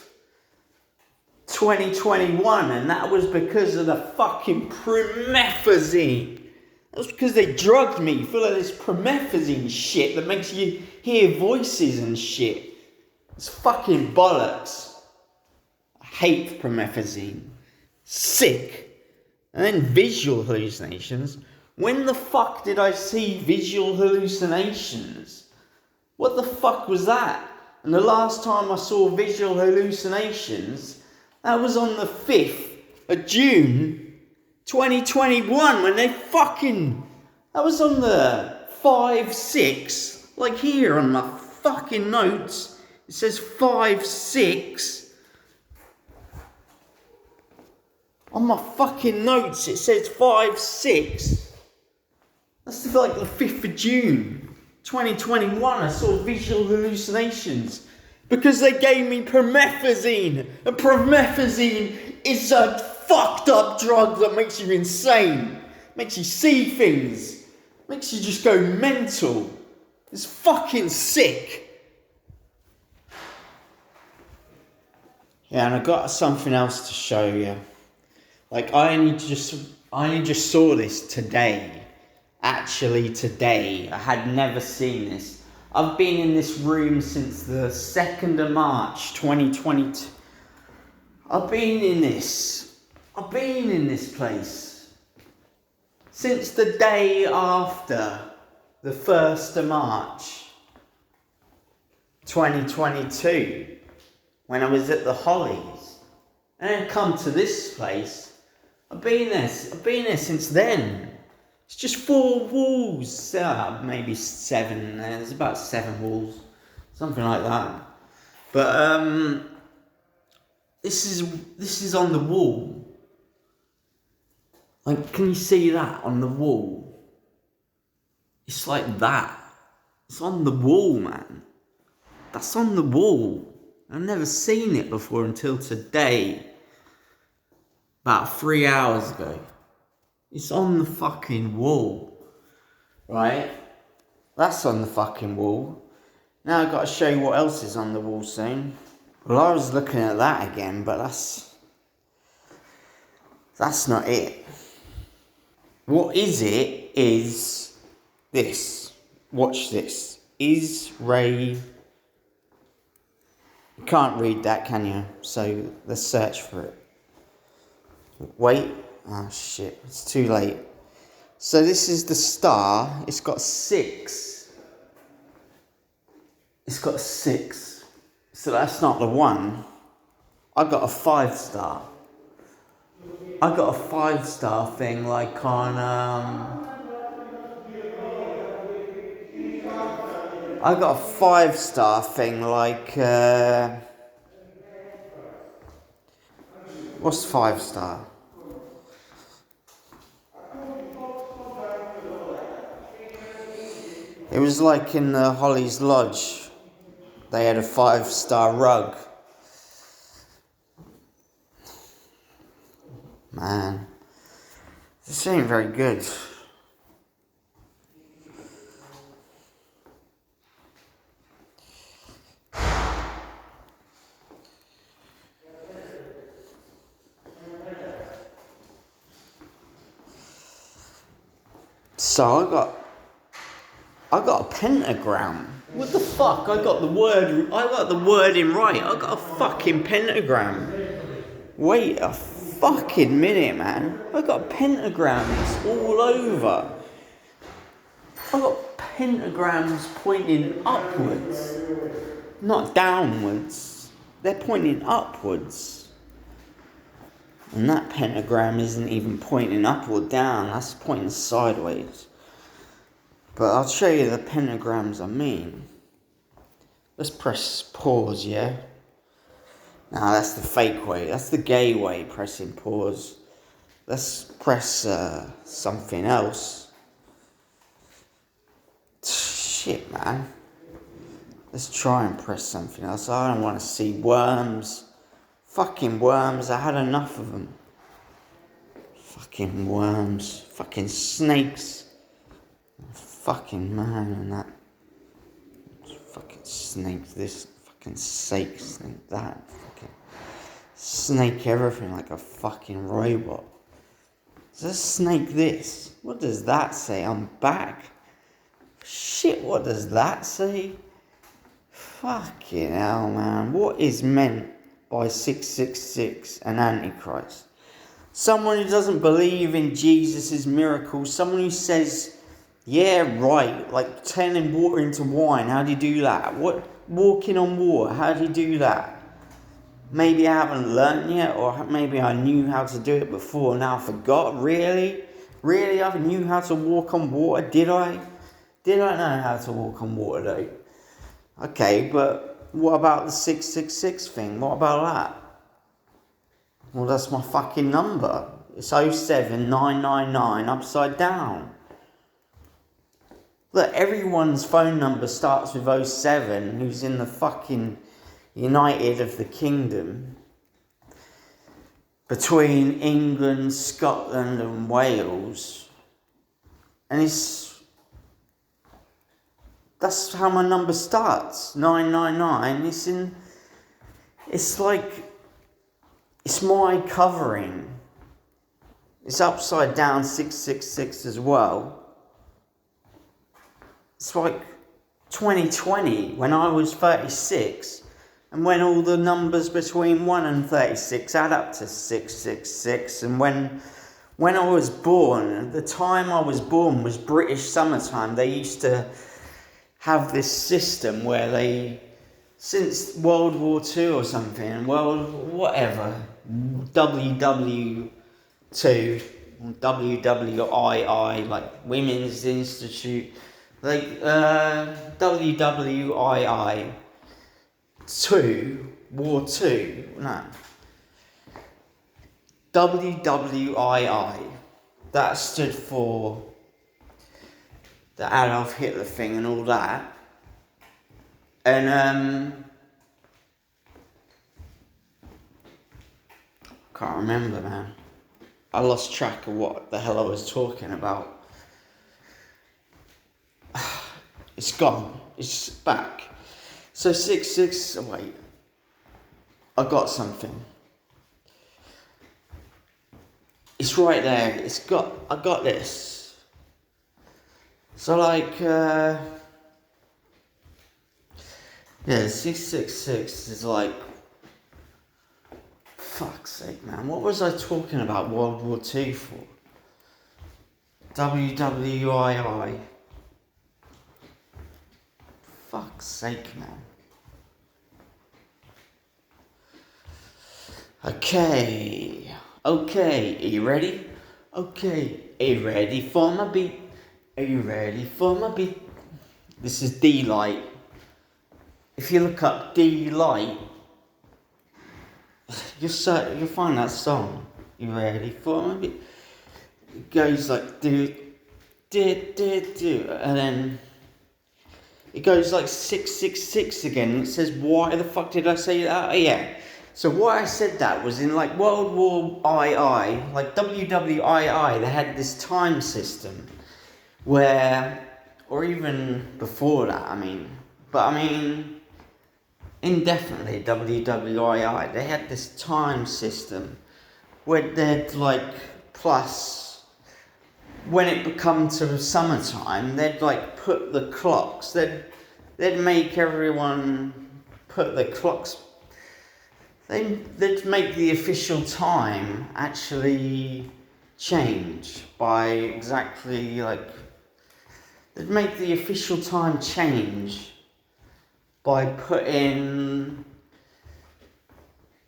2021, and that was because of the fucking promethazine. That was because they drugged me full of this promethazine shit that makes you hear voices and shit. It's fucking bollocks. I hate promethazine. Sick. And then visual hallucinations. When the fuck did I see visual hallucinations? What the fuck was that? And the last time I saw visual hallucinations, that was on the 5th of June, 2021, when they fucking... That was on the 5-6, like here on my fucking notes. It says 5-6. On my fucking notes it says 5-6. That's like the 5th of June, 2021. I saw visual hallucinations. Because they gave me promethazine. And promethazine is a fucked up drug that makes you insane. Makes you see things. Makes you just go mental. It's fucking sick. Yeah, and I got something else to show you. Like, I only just saw this today. Actually today. I had never seen this. I've been in this room since the 2nd of March 2022. I've been in this place since the day after the 1st of March 2022 when I was at the Hollies. And then come to this place. I've been there since then. It's just 4 walls, maybe 7, there's about 7 walls, something like that. But, this is on the wall. Like, can you see that on the wall? It's like that. It's on the wall, man. That's on the wall. I've never seen it before until today. About 3 hours ago. It's on the fucking wall, right? That's on the fucking wall. Now I've got to show you what else is on the wall soon. Well, I was looking at that again, but that's not it. What is it is this. Watch this. Is Ray... You can't read that, can you? So let's search for it. Wait. Oh shit, it's too late. So this is the star. It's got 6. It's got 6. So that's not the 1. I got a 5-star. I got a 5-star thing like on I got a 5-star thing like, what's 5-star? It was like in the Holly's Lodge. They had a 5-star rug. Man, this ain't very good. So I got a pentagram. What the fuck? I got the wording right. I got a fucking pentagram. Wait a fucking minute, man. I got pentagrams all over. I got pentagrams pointing upwards, not downwards. They're pointing upwards. And that pentagram isn't even pointing up or down, that's pointing sideways. But I'll show you the pentagrams I mean. Let's press pause, yeah? Nah, that's the fake way. That's the gay way, pressing pause. Let's press something else. Shit, man. Let's try and press something else. I don't want to see worms. Fucking worms, I had enough of them. Fucking worms. Fucking snakes. Fucking man and that. Fucking snake this. Fucking snake that. Fucking snake everything like a fucking robot. Does a snake this? What does that say? I'm back. Shit, what does that say? Fucking hell, man. What is meant by 666 and Antichrist? Someone who doesn't believe in Jesus' miracles. Someone who says, yeah, right, like turning water into wine. How do you do that? What? Walking on water. How do you do that? Maybe I haven't learned yet, or maybe I knew how to do it before, now I forgot. Really? Really? I knew how to walk on water? Did I? Did I know how to walk on water though? Okay, but what about the 666 thing? What about that? Well, that's my fucking number. It's 07999 upside down. Look, everyone's phone number starts with 07 who's in the fucking United of the Kingdom. Between England, Scotland and Wales. And that's how my number starts. 999. It's my covering. It's upside down 666 as well. It's like 2020 when I was 36 and when all the numbers between 1 and 36 add up to 666, and when I was born, the time I was born was British summertime. They used to have this system where they, since World War II or something, WW2, WWII, like Women's Institute, like WWII 2, War 2, no. WWII, that stood for the Adolf Hitler thing and all that. And can't remember, man. I lost track of what the hell I was talking about. It's gone. It's back. So 66. Wait. I got something. It's right there. I got this. So like, yeah, 666 is like, fuck's sake, man. What was I talking about World War II for? WWII. Fuck's sake, man. Okay. Are you ready? Okay. Are you ready for my beat? Are you ready for my beat? This is D-Light. if you look up D-Light, you'll find that song. You ready for it? It goes like do, and then it goes like 666 again. And it says, why the fuck did I say that? Oh, yeah. So why I said that was in like World War II, like WWII, they had this time system where, or even before that, indefinitely WWII, they had this time system where they'd like, plus, when it become to summertime, they'd like put the clocks, they'd make everyone put the clocks, they'd make the official time actually change by exactly like, they'd make the official time change by putting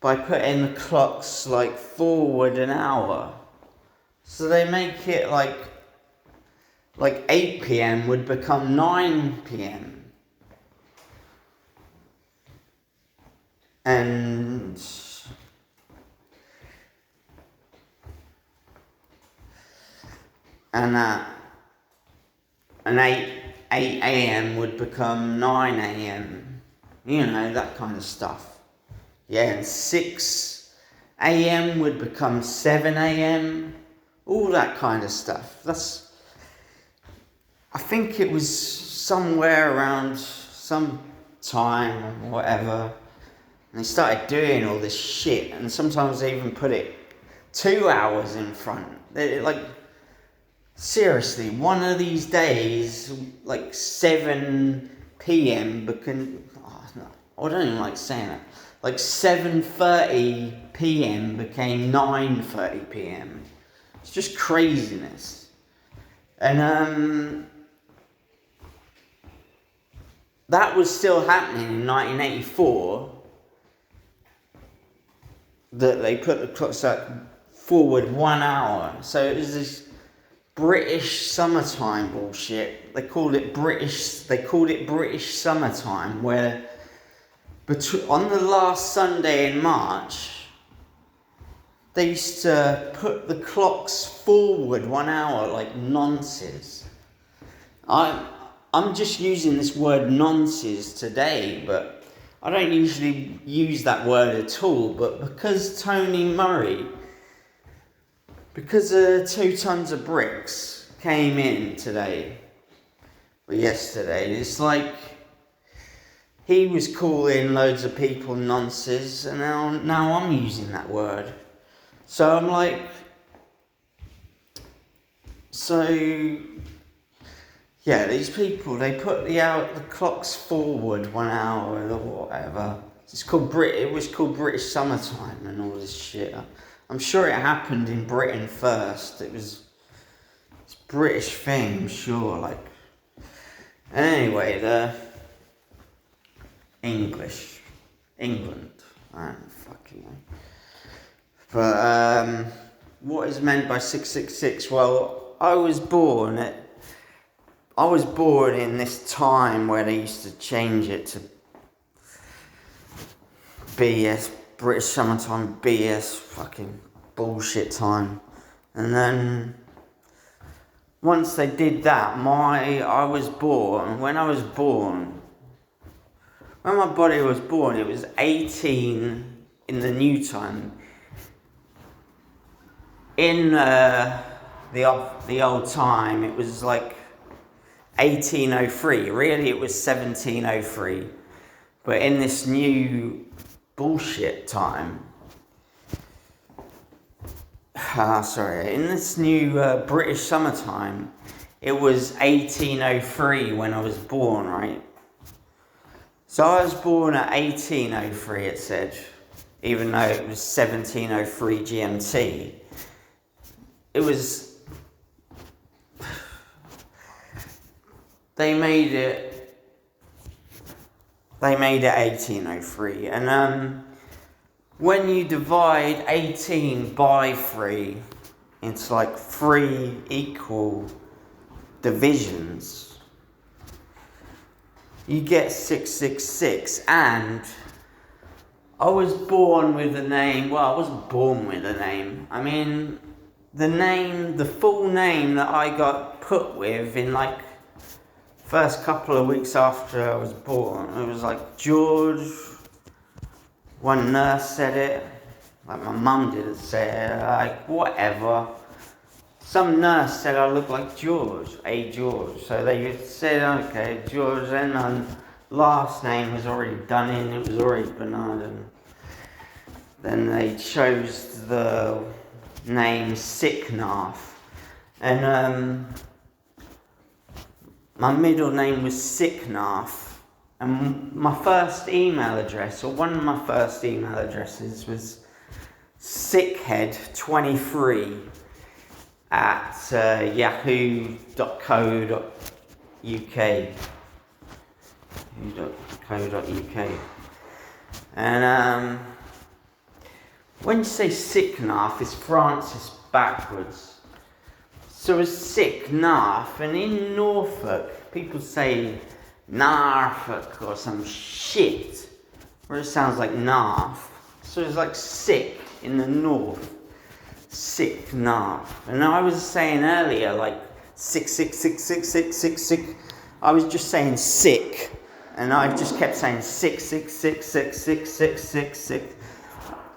the clocks like forward an hour. So they make it like 8 p.m. would become 9 p.m. And an 8 a.m. would become 9 a.m. You know, that kind of stuff. Yeah, and 6 a.m. would become 7 a.m. All that kind of stuff. I think it was somewhere around some time or whatever. And they started doing all this shit, and sometimes they even put it 2 hours in front. Seriously, one of these days, like 7 p.m. became, I don't even like saying that. Like 7:30 p.m. became 9:30 p.m. It's just craziness. And that was still happening in 1984. That they put the clocks forward 1 hour. So it was this British summertime bullshit. They called it British summertime, where on the last Sunday in March, they used to put the clocks forward 1 hour like nonsense. I'm just using this word nonsense today, but I don't usually use that word at all, but because Tony Murray, because 2 tons of bricks came in yesterday, it's like he was calling loads of people nonsense, and now I'm using that word. So I'm like, yeah, these people, they put the clocks forward 1 hour or whatever. It was called British summertime and all this shit. I'm sure it happened in Britain first. It's a British thing, I'm sure. Like, anyway, the England, I don't fucking know. But what is meant by 666? Well, I was born in this time where they used to change it to BS, British summertime, BS, fucking bullshit time. And then, once they did that, when my body was born, it was 18 in the new time. In the old time, it was like 1803. Really, it was 1703. But in this new bullshit time, in this new British summertime, it was 1803 when I was born, right? So I was born at 1803, it said, even though it was 1703 GMT. It was... They made it 1803, and when you divide 18 by 3 into like 3 equal divisions, you get 666. And I was born with a name. Well, I wasn't born with a name. I mean, the full name that I got put with in like first couple of weeks after I was born, it was like George. One nurse said it, like my mum didn't say it, like whatever. Some nurse said I look like George, George. So they said, okay, George, then my last name was already done in, it was already Bernard. And then they chose the name Sicknarf. And my middle name was Sicknarf. And my first email address, or one of my first email addresses, was sickhead23 at yahoo.co.uk. yahoo.co.uk. And when you say Sicknarf, it's Francis backwards. So it's Sicknarf, and in Norfolk, people say Norfolk or some shit, where it sounds like Narf. So it's like sick in the north. Sicknarf. And I was saying earlier, like sick. I was just saying sick. And I just kept saying sick.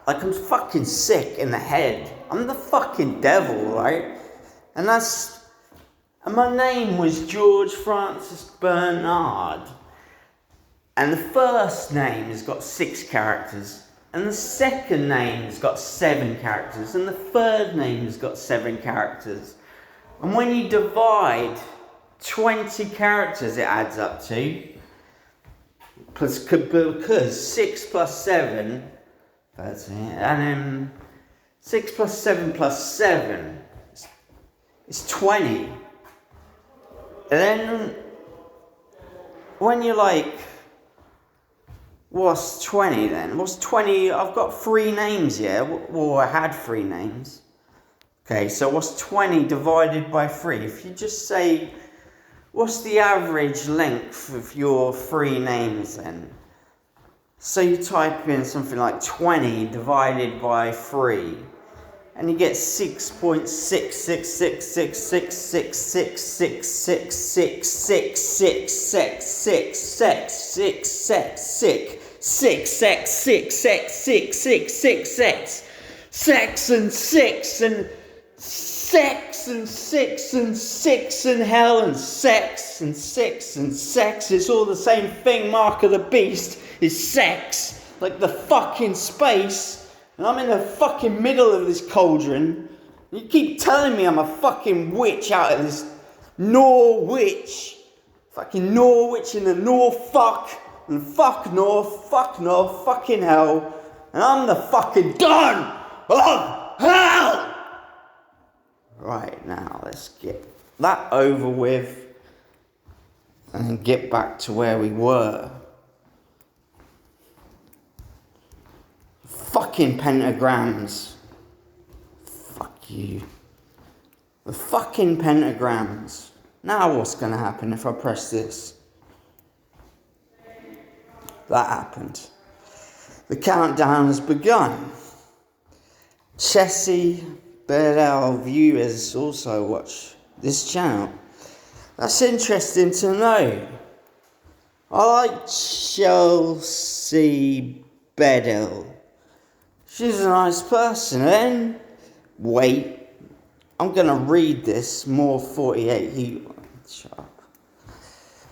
Like I'm fucking sick in the head. I'm the fucking devil, right? And my name was George Francis Bernard. And the first name has got 6 characters. And the second name has got 7 characters. And the third name has got 7 characters. And when you divide 20 characters, it adds up to. Because 6 plus 7, 13, and then 6 plus 7 plus 7 is 20. And then, when you're like, what's 20 then? What's 20? I've got 3 names, yeah? Well, I had 3 names. Okay, so what's 20 divided by 3? If you just say, what's the average length of your 3 names then? So you type in something like 20 divided by 3. And you get 6.666666666666666666666 sex and 6 and sex and 6 and 6 and hell and sex and 6 and sex. It's all the same thing. Mark of the beast is sex, like the fucking space. And I'm in the fucking middle of this cauldron. You keep telling me I'm a fucking witch out of this Norwich. Fucking Norwich in the Norfolk. And fuck North, fucking hell. And I'm the fucking Don of hell! Right, now let's get that over with. And get back to where we were. Fucking pentagrams. Fuck you. The fucking pentagrams. Now what's going to happen if I press this? That happened. The countdown has begun. Chessie Bedell viewers also watch this channel. That's interesting to know. I like Chelsea Bedell. She's a nice person. And then, wait, I'm going to read this more 48. Shut up.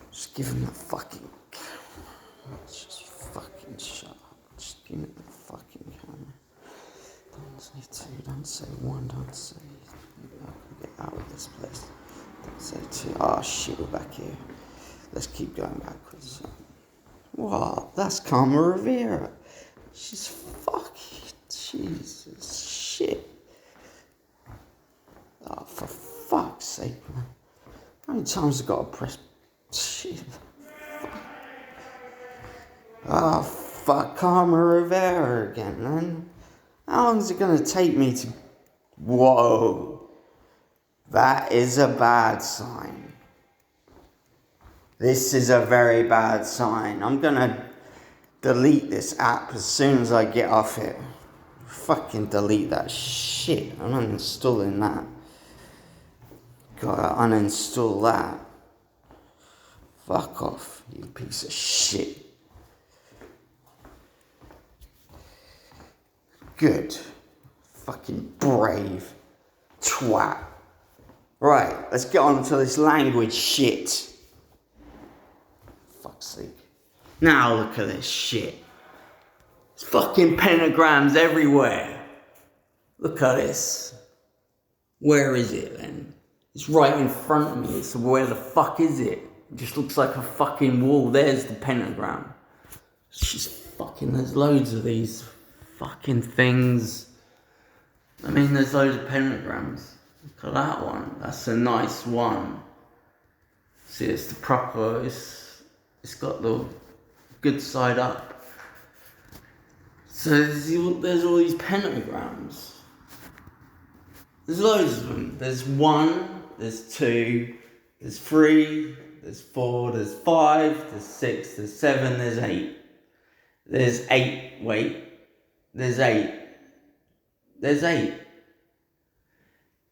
Just give him the fucking camera. Just fucking shut up. Just give me the fucking camera. Don't say 2, don't say 1, don't say... I can get out of this place. Don't say 2. Oh shit, we're back here. Let's keep going backwards. What? That's Karma Rivera. She's fucking... Jesus, shit. Oh, for fuck's sake, man. How many times have I got to press... Shit. Fuck. Oh, fuck, Karma Rivera again, man. How long is it going to take me to... Whoa. That is a bad sign. This is a very bad sign. I'm gonna delete this app as soon as I get off it. Fucking delete that shit. I'm uninstalling that. Gotta uninstall that. Fuck off, you piece of shit. Good. Fucking brave twat. Right, let's get on to this language shit. Fuck's sake. Now look at this shit. There's fucking pentagrams everywhere. Look at this. Where is it then? It's right in front of me, so where the fuck is it? It just looks like a fucking wall. There's the pentagram. It's just fucking, there's loads of these fucking things. I mean, there's loads of pentagrams. Look at that one. That's a nice one. See, it's the proper, it's got the good side up. So there's all these pentagrams. There's loads of them. There's 1, there's 2, there's 3, there's 4, there's 5, there's 6, there's 7, there's 8. There's 8, wait. There's 8. There's 8.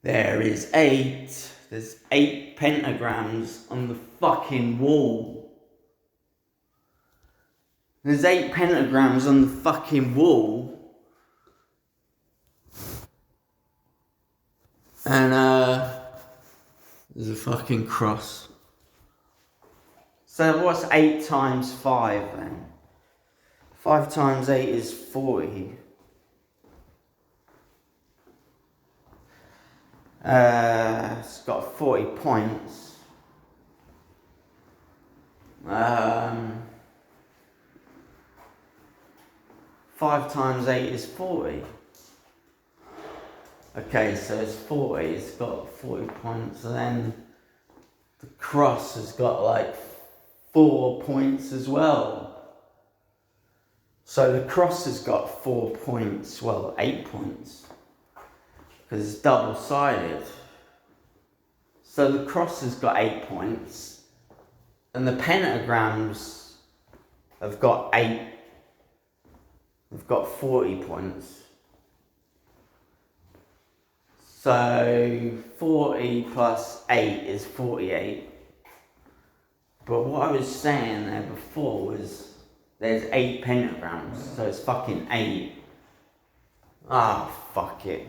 There is 8. There's 8 pentagrams on the fucking wall. There's 8 pentagrams on the fucking wall. And there's a fucking cross. So what's 8 times 5 then? 5 times 8 is 40. It's got 40 points. 5 times 8 is 40. Okay, so it's 40, it's got 40 points, and then the cross has got like 4 points as well. So the cross has got 4 points, well, 8 points, because it's double-sided. So the cross has got 8 points, and the pentagrams have got 8. They've got 40 points. So 40 plus 8 is 48. But what I was saying there before was there's 8 pentagrams, so it's fucking 8. Ah, fuck it.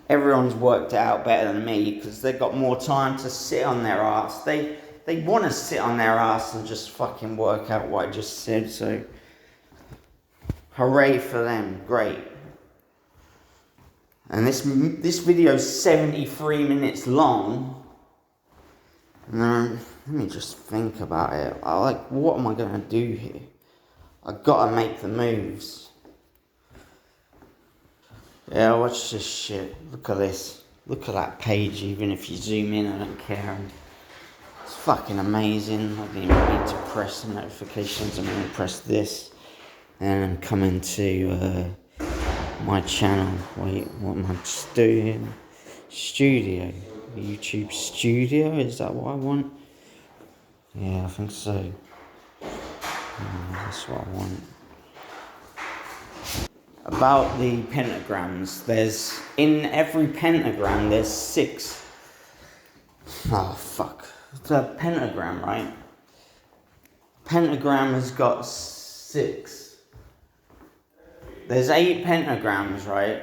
Everyone's worked it out better than me because they've got more time to sit on their ass. They want to sit on their ass and just fucking work out what I just said, so hooray for them, great. And this video is 73 minutes long. And let me just think about it. What am I going to do here? I gotta make the moves. Yeah, watch this shit. Look at this. Look at that page, even if you zoom in, I don't care. It's fucking amazing. I didn't even need to press the notifications. I'm going to press this. And I'm coming to my channel. Wait, what am I just doing? Studio. YouTube Studio, is that what I want? Yeah, I think so. That's what I want. About the pentagrams, in every pentagram there's 6. Oh fuck. It's a pentagram, right? Pentagram has got 6. There's 8 pentagrams, right?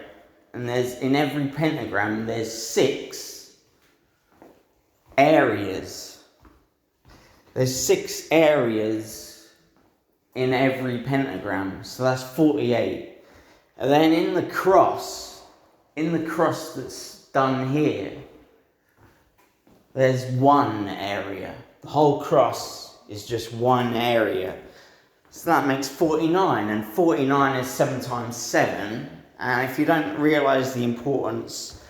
And in every pentagram there's 6 areas. There's 6 areas in every pentagram, so that's 48. And then in the cross that's done here, there's 1 area. The whole cross is just 1 area. So that makes 49, and 49 is 7 times 7. And if you don't realise the importance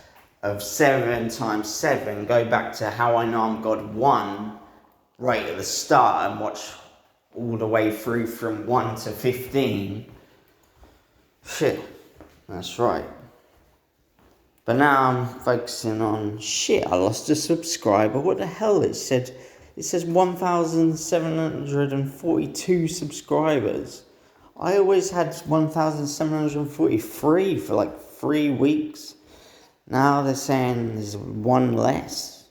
of 7 times 7, go back to How I Know I'm God 1 right at the start and watch all the way through from 1 to 15. Shit, that's right. But now I'm focusing on, shit, I lost a subscriber. What the hell? It said It says 1,742 subscribers. I always had 1,743 for like 3 weeks. Now they're saying there's one less.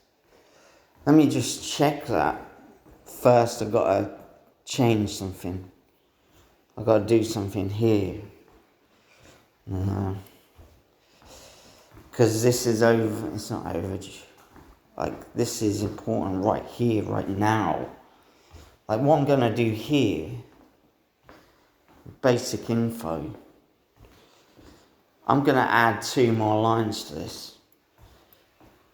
Let me just check that. First, I've got to change something. I've got to do something here. Because this is over. It's not over. Like, this is important right here, right now. Like, what I'm going to do here. Basic info. I'm going to add 2 more lines to this.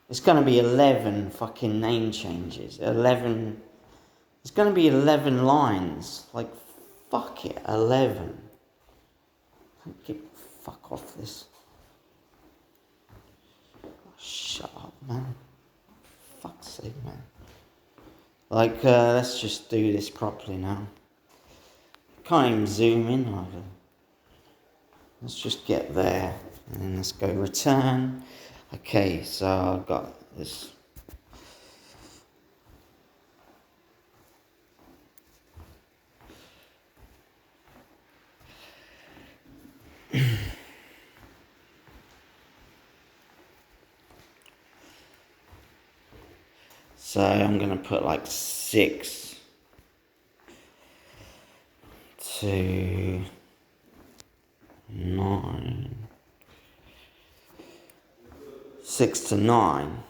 It's going to be 11 fucking name changes. 11. It's going to be 11 lines. Like, fuck it, 11. Get fuck off this. Shut up, man. Fuck's sake, man. Like, let's just do this properly now. Can't even zoom in either. Let's just get there. And then let's go return. Okay, so I've got this. So I'm going to put like 6 to 9. 6 to 9.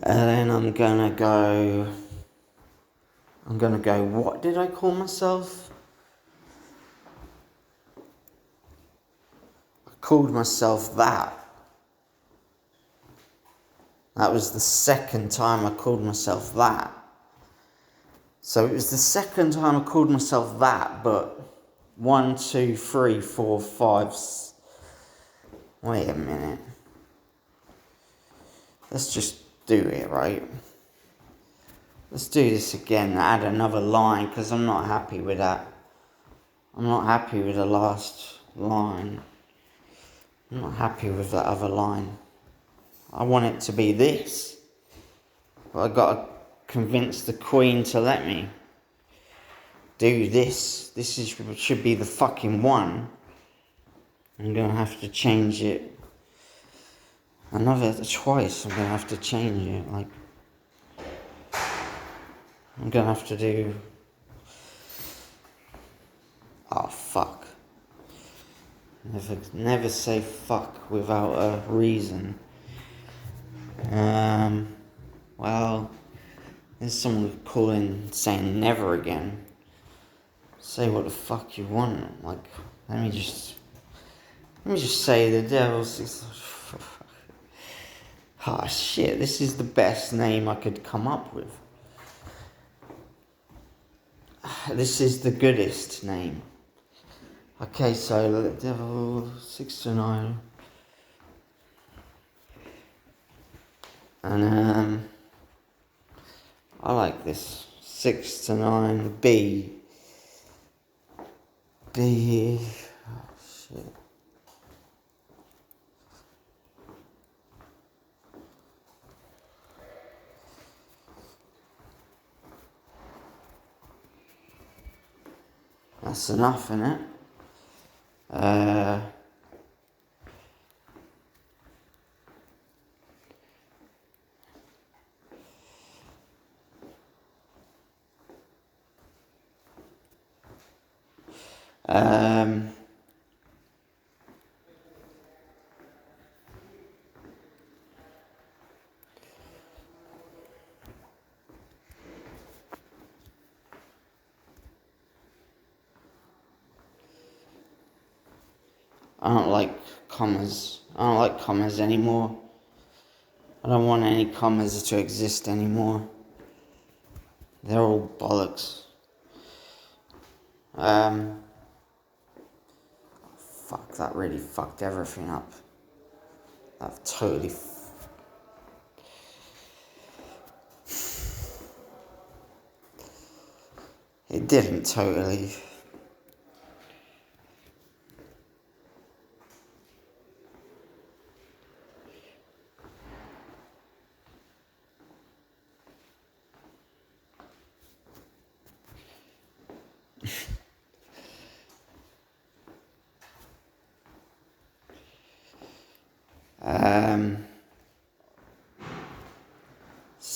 And then I'm gonna go, what did I call myself? I called myself that. That was the second time I called myself that. So it was the second time I called myself that, but 1, 2, 3, 4, 5. Wait a minute. Let's just do it, right? Let's do this again, add another line, because I'm not happy with that. I'm not happy with the last line. I'm not happy with that other line. I want it to be this. But I've got to convince the Queen to let me do this. This should be the fucking one. I'm going to have to change it. Twice I'm going to have to change it. Like, I'm going to have to do... Oh, fuck. Never say fuck without a reason. Well, there's someone calling saying never again. Say what the fuck you want. Like, let me just say the devil's... Ah, shit, this is the best name I could come up with. This is the goodest name. Okay, so the devil 6 to 9. And I like this. 6 to 9 B. B. Oh shit. That's enough, innit? I don't like commas. I don't like commas anymore. I don't want any commas to exist anymore. They're all bollocks. Fuck, that really fucked everything up. That totally... It didn't totally.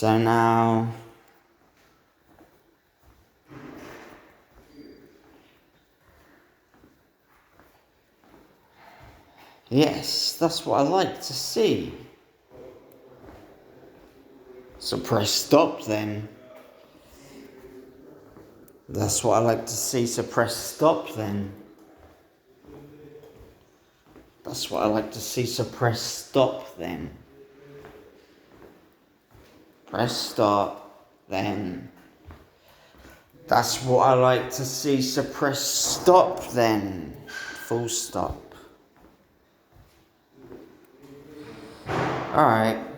So now, yes, that's what I like to see. So press stop then. That's what I like to see, so press stop then. That's what I like to see, so press stop then. Press stop then. That's what I like to see, so press stop then. Full stop. Alright.